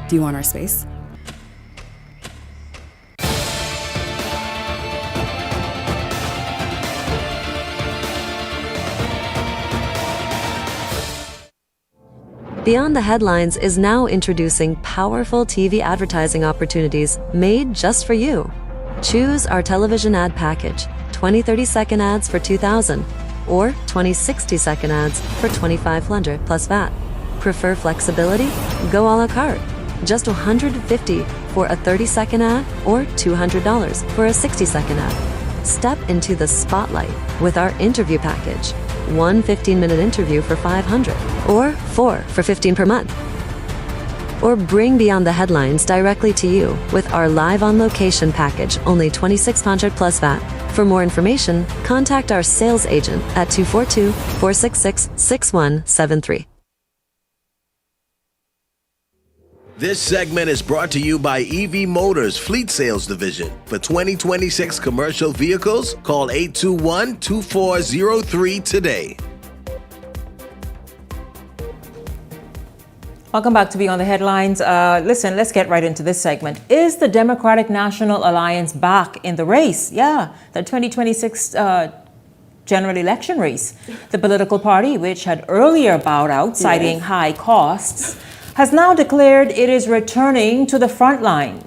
Do you want our space? Beyond the Headlines is now introducing powerful TV advertising opportunities made just for you. Choose our television ad package, 20-30-second ads for $2,000, or 20 60-second ads for $2,500 plus VAT. Prefer flexibility? Go a la carte. Just $150 for a 30-second ad or $200 for a 60-second ad. Step into the spotlight with our interview package. One 15-minute interview for $500 or 4 for $15 per month. Or bring Beyond the Headlines directly to you with our live on location package, only $2,600 plus VAT. For more information, contact our sales agent at 242-466-6173. This segment is brought to you by EV Motors Fleet Sales Division. For 2026 commercial vehicles, call 821-2403 today. Welcome back to Beyond the Headlines. Listen, let's get right into this segment. Is the Democratic National Alliance back in the race? Yeah, the 2026 general election race. The political party, which had earlier bowed out, citing high costs, has now declared it is returning to the front line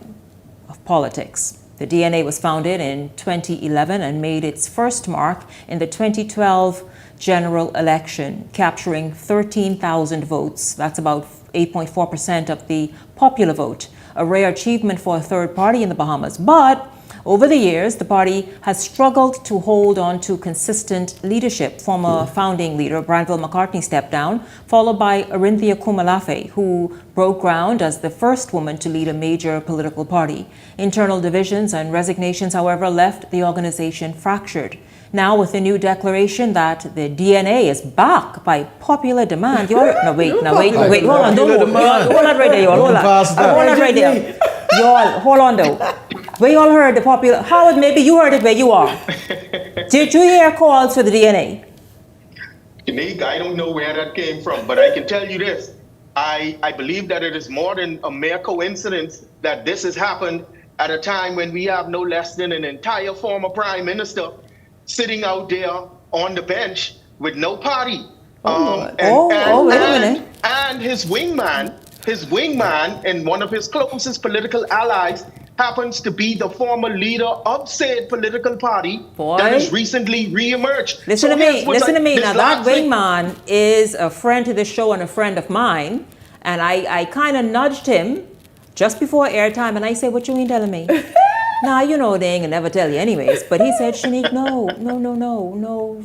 of politics. The DNA was founded in 2011 and made its first mark in the 2012 general election, capturing 13,000 votes. That's about 8.4% of the popular vote, a rare achievement for a third party in the Bahamas. But over the years, the party has struggled to hold on to consistent leadership. Former founding leader Branville McCartney stepped down, followed by Arinthia Kumalafe, who broke ground as the first woman to lead a major political party. Internal divisions and resignations, however, left the organization fractured. Now, with the new declaration that the DNA is back by popular demand, hold on, hold on right there, y'all, hold on right there. Y'all, hold on though. Where y'all heard the popular, Howard, maybe you heard it where you are. Did you hear calls for the DNA? Unique, I don't know where that came from, but I can tell you this. I believe that it is more than a mere coincidence that this has happened at a time when we have no less than an entire former prime minister sitting out there on the bench with no party. Wait a minute. And his wingman and one of his closest political allies happens to be the former leader of said political party that has recently re-emerged. Listen to me. Now that wingman is a friend to the show and a friend of mine. And I kind of nudged him just before airtime. And I said, what you mean telling me? Nah, you know they ain't gonna never tell you anyways. But he said, Shanique, no,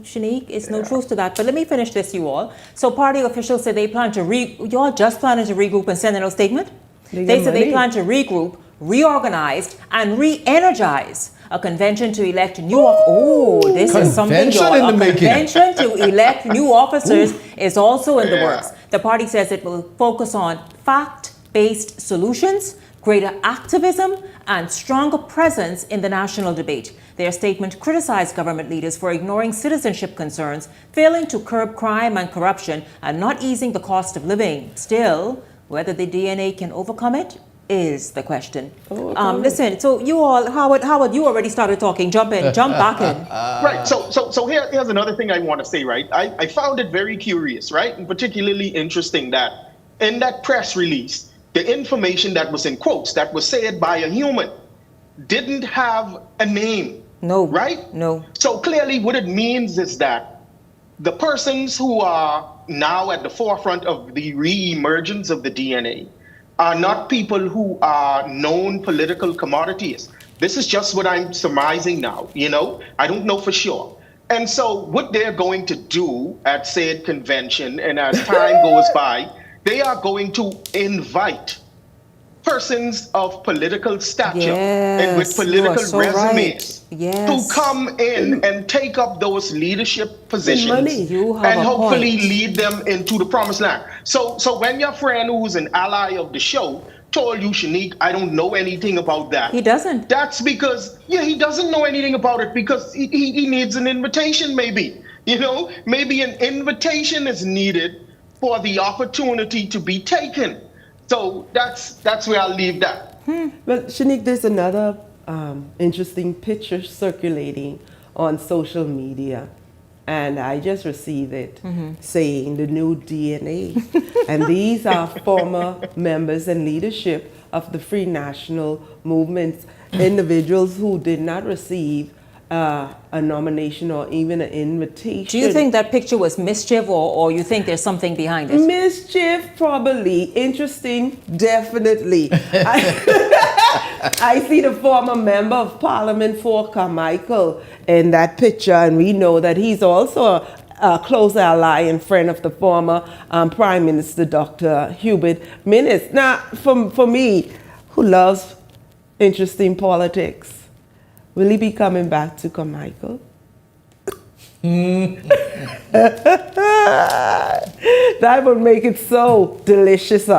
Shanique, it's no truth to that. But let me finish this, you all. So party officials said they plan to y'all just planning to regroup and send a statement? They said they plan to regroup, reorganize, and re-energize a convention to elect new this is something, y'all. A convention to elect new officers is also in the works. The party says it will focus on fact-based solutions, greater activism, and stronger presence in the national debate. Their statement criticized government leaders for ignoring citizenship concerns, failing to curb crime and corruption, and not easing the cost of living. Still, whether the DNA can overcome it is the question. Listen, so you all, Howard, you already started talking. Jump back in. Right. So here's another thing I want to say. Right. I found it very curious, right, and particularly interesting that in that press release, the information that was in quotes that was said by a human didn't have a name. No. Right? No. So clearly what it means is that the persons who are now at the forefront of the re-emergence of the DNA are not people who are known political commodities. This is just what I'm surmising now, I don't know for sure. And so what they're going to do at said convention, and as time goes by, they are going to invite persons of political stature and with political resumes to come in and take up those leadership positions and hopefully lead them into the promised land. So when your friend who's an ally of the show told you, Shanique, I don't know anything about that. He doesn't. That's because, he doesn't know anything about it because he needs an invitation maybe. Maybe an invitation is needed for the opportunity to be taken. So that's where I'll leave that. Well, Shanique, there's another interesting picture circulating on social media, and I just received it saying the new DNA. And these are former members and leadership of the Free National Movement, individuals who did not receive a nomination or even an invitation. Do you think that picture was mischief, or you think there's something behind it? Mischief, probably. Interesting, definitely. I see the former member of Parliament for Carmichael in that picture, and we know that he's also a close ally and friend of the former Prime Minister, Dr. Hubert Minnis. Now, for me, who loves interesting politics, will he be coming back to Carmichael? That would make it so delicious.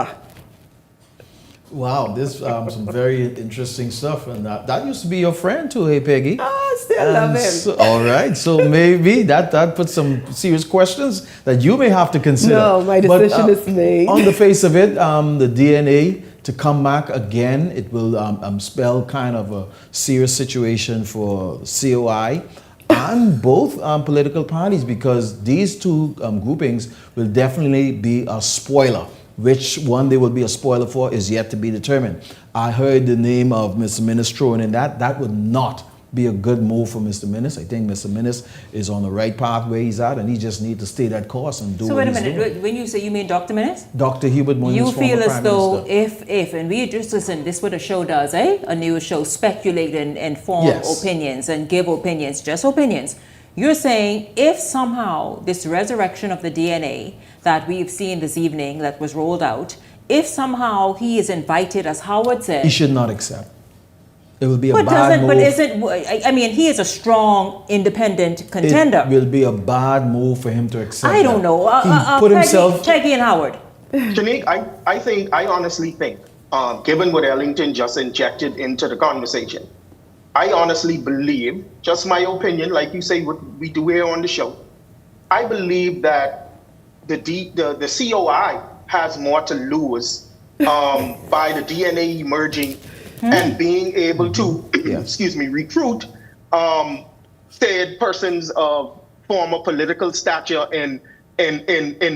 Wow, this some very interesting stuff, and that used to be your friend too, hey Peggy? I still love him. So, all right, so maybe that puts some serious questions that you may have to consider. No, my decision is made. On the face of it, the DNA to come back again, it will spell kind of a serious situation for COI and both political parties, because these two groupings will definitely be a spoiler. Which one they will be a spoiler for is yet to be determined. I heard the name of Mr. Minnis thrown in that. That would not be a good move for Mr. Minnis. I think Mr. Minnis is on the right path where he's at, and he just needs to stay that course and do so what wait a he's minute, doing. when you say, you mean Dr. Minnis? Dr. Hubert Minnis, You former feel as Prime though Minister. and we just listen, this is what a show does, eh? A news show, speculate and form Yes. opinions and give opinions, just opinions. You're saying if somehow this resurrection of the DNA that we've seen this evening that was rolled out, if somehow he is invited, as Howard said, He should not accept. It will be a but bad move. But isn't? I mean, he is a strong, independent contender. It will be a bad move for him to accept. I don't know. He put himself. Peggy and Howard. Shanique, I honestly think, given what Ellington just injected into the conversation, I honestly believe, just my opinion, like you say, what we do here on the show, I believe that the COI has more to lose by the DNA emerging and being able to, recruit said persons of former political stature in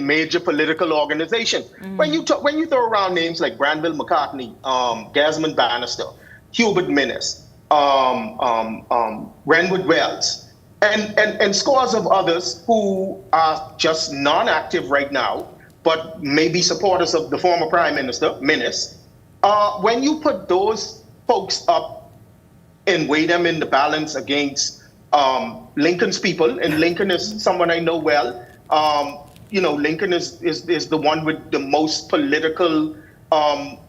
major political organization. When you throw around names like Granville McCartney, Desmond Bannister, Hubert Minnis, Renwood Wells, and scores of others who are just non-active right now, but maybe supporters of the former Prime Minister, Minnis, when you put those folks up and weigh them in the balance against Lincoln's people, and Lincoln is someone I know well, Lincoln is the one with the most political, who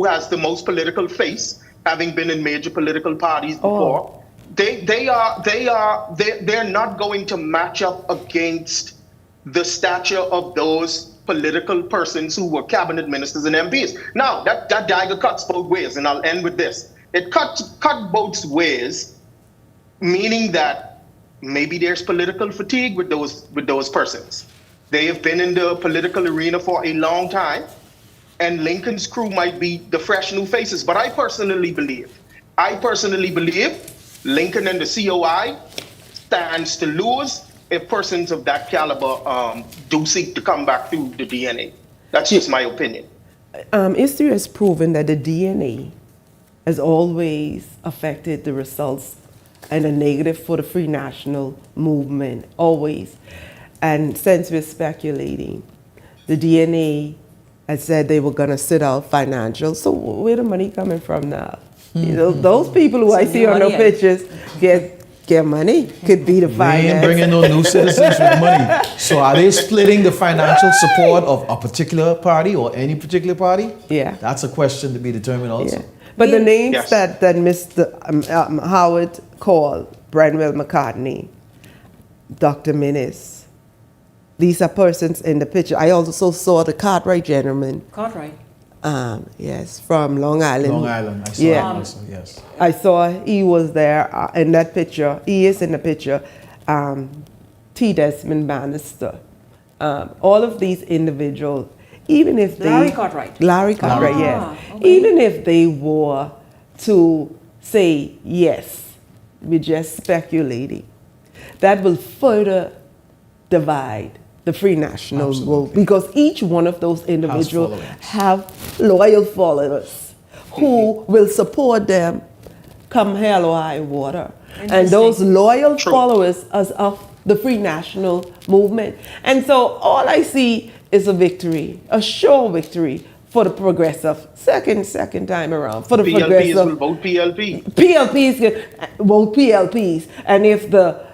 has the most political face, having been in major political parties before. They're not going to match up against the stature of those political persons who were cabinet ministers and MPs. Now, that dagger cuts both ways, and I'll end with this. It cut both ways, meaning that maybe there's political fatigue with those persons. They have been in the political arena for a long time, and Lincoln's crew might be the fresh new faces. But I personally believe Lincoln and the COI stands to lose if persons of that caliber do seek to come back through the DNA. That's just my opinion. History has proven that the DNA has always affected the results and a negative for the Free National Movement, always. And since we're speculating, the DNA has said they were going to sit out financial. So where the money coming from now? Those people who I see on the pictures get money. Could be the finance. They ain't bringing no new citizens with money. So are they splitting the financial support of a particular party or any particular party? Yeah. That's a question to be determined also. Yeah. But the names that Mr. Howard called, Granville McCartney, Dr. Minnis, these are persons in the picture. I also saw the Cartwright gentleman. Cartwright. Yes, from Long Island. Long Island, I saw him also, yes. I saw he was there in that picture. He is in the picture. T. Desmond Bannister. All of these individuals, even if they... Larry Cartwright. Larry Cartwright, yes. Okay. Even if they were to say yes, we're just speculating, that will further divide the Free National Movement, because each one of those individuals have loyal followers who will support them come hell or high water. And those loyal followers of the Free National Movement. And so all I see is a victory, a sure victory for the progressive. Second time around for the PLPs progressive. will vote PLP. PLPs can vote PLPs. And if the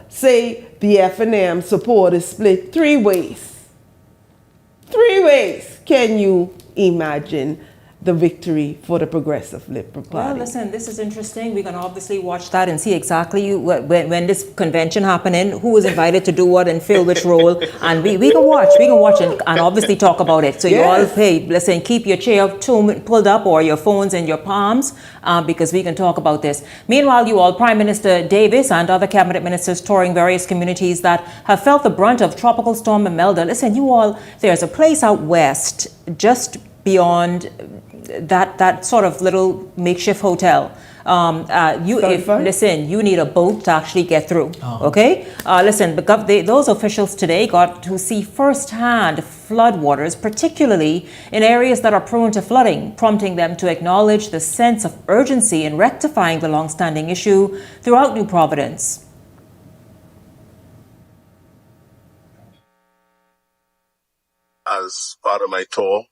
F&M support is split 3 ways, can you imagine the victory for the Progressive Liberal Party? Well, listen, this is interesting. We're going to obviously watch that and see exactly when this convention happening, who was invited to do what and fill which role. And we can watch and obviously talk about it. So you all, hey, listen, keep your chair pulled up or your phones in your palms because we can talk about this. Meanwhile, you all, Prime Minister Davis and other cabinet ministers touring various communities that have felt the brunt of Tropical Storm Imelda. Listen, you all, there's a place out west just beyond that sort of little makeshift hotel. Listen, you need a boat to actually get through. Okay? Listen, those officials today got to see firsthand floodwaters, particularly in areas that are prone to flooding, prompting them to acknowledge the sense of urgency in rectifying the long-standing issue throughout New Providence. As part of my tour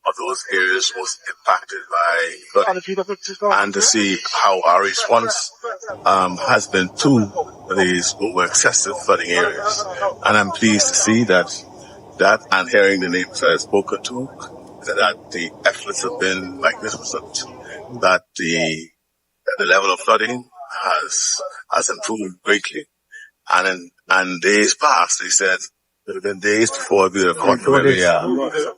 of those areas most impacted by flooding, and to see how our response has been to these over excessive flooding areas. And I'm pleased to see that and hearing the names I have spoken to, that the efforts have been magnificent, that the level of flooding has improved greatly. And in days past, they said, there have been days before we have caught where we are.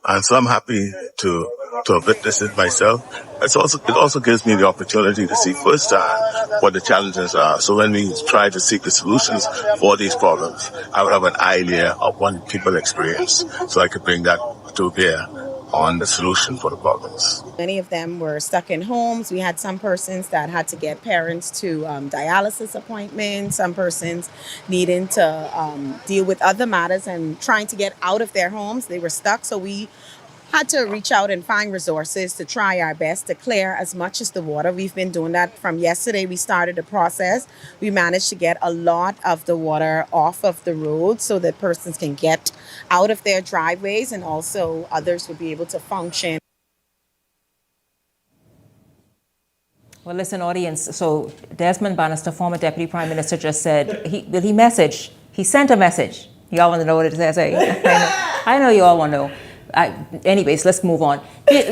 And so I'm happy to have witnessed it myself. It also gives me the opportunity to see firsthand what the challenges are. So when we try to seek the solutions for these problems, I would have an idea of what people experience. So I could bring that to bear on the solution for the problems. Many of them were stuck in homes. We had some persons that had to get parents to dialysis appointments, some persons needing to deal with other matters and trying to get out of their homes. They were stuck, so we had to reach out and find resources to try our best to clear as much as the water. We've been doing that from yesterday. We started the process. We managed to get a lot of the water off of the road so that persons can get out of their driveways and also others would be able to function. Well, listen, audience, so Desmond Bannister, former Deputy Prime Minister, just said, he sent a message. Y'all want to know what it says? I know you all want to know. Anyways, let's move on.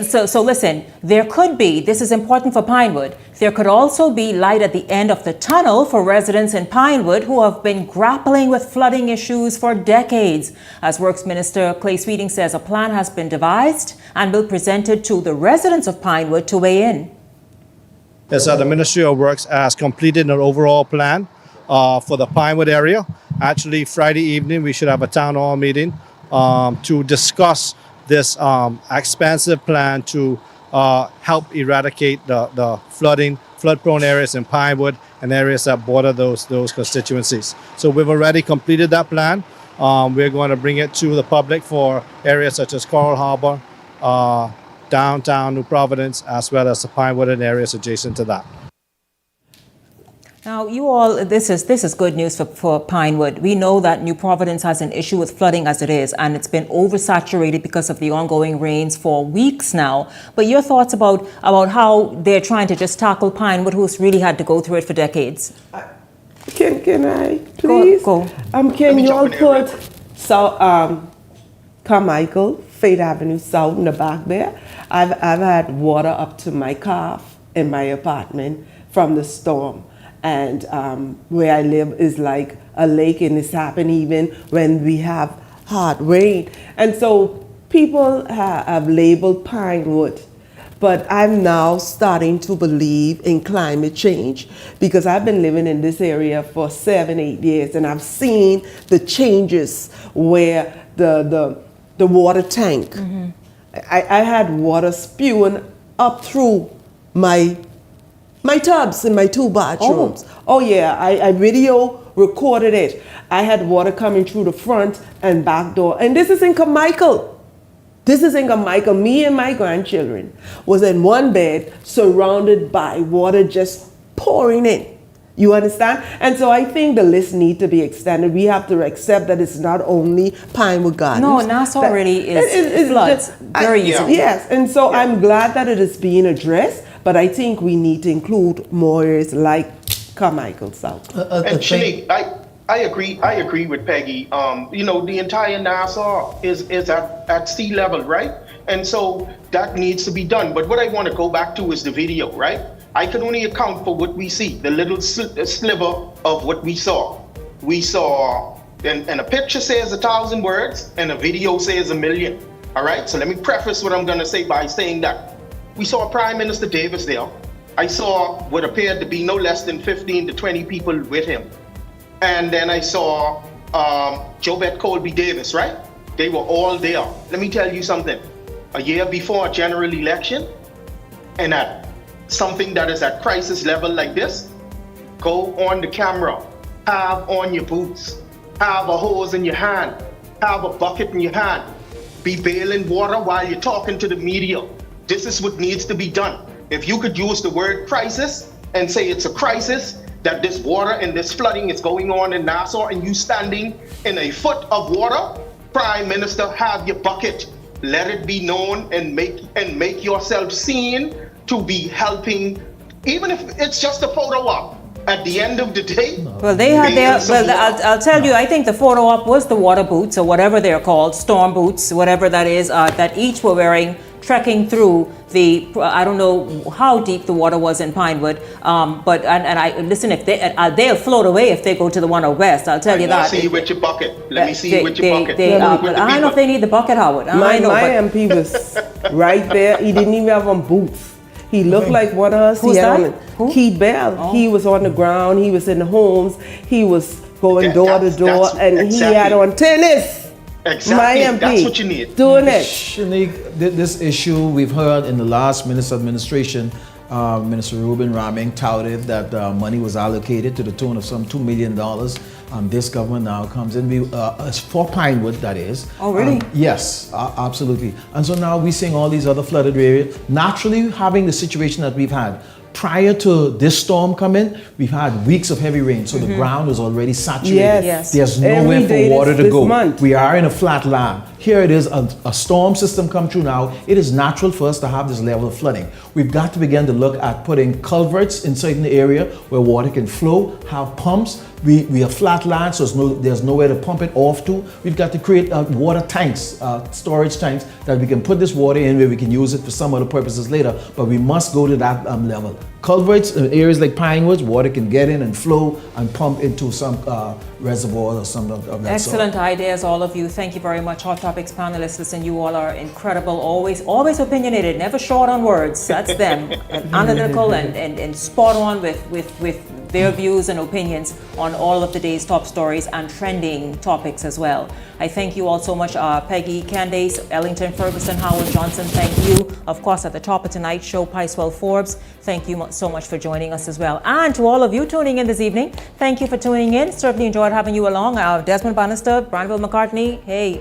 So listen, there could be, this is important for Pinewood, there could also be light at the end of the tunnel for residents in Pinewood who have been grappling with flooding issues for decades. As Works Minister Clay Sweeting says, a plan has been devised and will be presented to the residents of Pinewood to weigh in. Yes, the Ministry of Works has completed an overall plan for the Pinewood area. Actually, Friday evening, we should have a town hall meeting to discuss this expansive plan to help eradicate the flood-prone areas in Pinewood and areas that border those constituencies. So we've already completed that plan. We're going to bring it to the public for areas such as Coral Harbor, downtown New Providence, as well as the Pinewood and areas adjacent to that. Now, you all, this is good news for Pinewood. We know that New Providence has an issue with flooding as it is, and it's been oversaturated because of the ongoing rains for weeks now. But your thoughts about how they're trying to just tackle Pinewood, who's really had to go through it for decades? Can I, please? Go. Can you all put Carmichael, Fate Avenue South in the back there? I've had water up to my calf in my apartment from the storm. And where I live is like a lake, and it's happened even when we have hard rain. And so people have labeled Pinewood, but I'm now starting to believe in climate change because I've been living in this area for 7-8 years, and I've seen the changes where the water tank, I had water spewing up through my tubs in my 2 bathrooms. Oh yeah, I video recorded it. I had water coming through the front and back door. And this is in Carmichael. This is in Carmichael. Me and my grandchildren was in one bed surrounded by water just pouring in. You understand? And so I think the list need to be extended. We have to accept that it's not only Pinewood Gardens. No, Nassau already is floods very easily. Yes, and so I'm glad that it is being addressed, but I think we need to include more areas like Carmichael South. And Shanique, I agree with Peggy. The entire Nassau is at sea level, right? And so that needs to be done. But what I want to go back to is the video, right? I can only account for what we see, the little sliver of what we saw. We saw, and a picture says 1,000 words, and a video says 1,000,000. All right, so let me preface what I'm gonna say by saying that. We saw Prime Minister Davis there. I saw what appeared to be no less than 15 to 20 people with him. And then I saw Jobette Colby Davis, right? They were all there. Let me tell you something. A year before a general election, and at something that is at crisis level like this, go on the camera, have on your boots, have a hose in your hand, have a bucket in your hand, be bailing water while you're talking to the media. This is what needs to be done. If you could use the word crisis and say it's a crisis, that this water and this flooding is going on in Nassau and you standing in a foot of water, Prime Minister, have your bucket. Let it be known and make yourself seen to be helping, even if it's just a photo op. At the end of the day, well, they had their. Well, I'll tell you. I think the photo op was the water boots or whatever they're called, storm boots, whatever that is. That each were wearing, trekking through the. I don't know how deep the water was in Pinewood, but I listen. If they'll float away if they go to the one out west. I'll tell you that. Let me see you with your bucket. Let me see you with your bucket. I don't know if they need the bucket, Howard. My MP was right there. He didn't even have on boots. He looked like one of us. Who's that? Keith Bell. Oh. He was on the ground. He was in the homes. He was going door to door, and he had on tennis. Exactly. My MP. That's what you need. Doing it. Shanique, this issue we've heard in the last Minister administration, Minister Ruben Raming touted that money was allocated to the tune of some $2 million. This government now comes in for Pinewood, that is. Oh, really? Yes, absolutely. And so now we're seeing all these other flooded areas. Naturally, having the situation that we've had. Prior to this storm coming, we've had weeks of heavy rain, so the ground is already saturated. Yes. There's nowhere for water to go. Month. We are in a flat land. Here it is, a storm system come through now. It is natural for us to have this level of flooding. We've got to begin to look at putting culverts in certain area where water can flow, have pumps. We have flat land, so there's nowhere to pump it off to. We've got to create water tanks, storage tanks, that we can put this water in where we can use it for some other purposes later, but we must go to that level. Culverts in areas like Pinewoods, water can get in and flow and pump into some reservoir or some of that Excellent sort. ideas, all of you. Thank you very much, Hot Topics panelists. Listen, you all are incredible, always opinionated, never short on words. That's them. And analytical and spot on with their views and opinions on all of the day's top stories and trending topics as well. I thank you all so much, Peggy, Candace, Ellington, Ferguson, Howard Johnson. Thank you. Of course, at the top of tonight's show, Picewell Forbes. Thank you so much for joining us as well. And to all of you tuning in this evening, thank you for tuning in. Certainly enjoyed having you along. Desmond Bannister, Branville McCartney. Hey,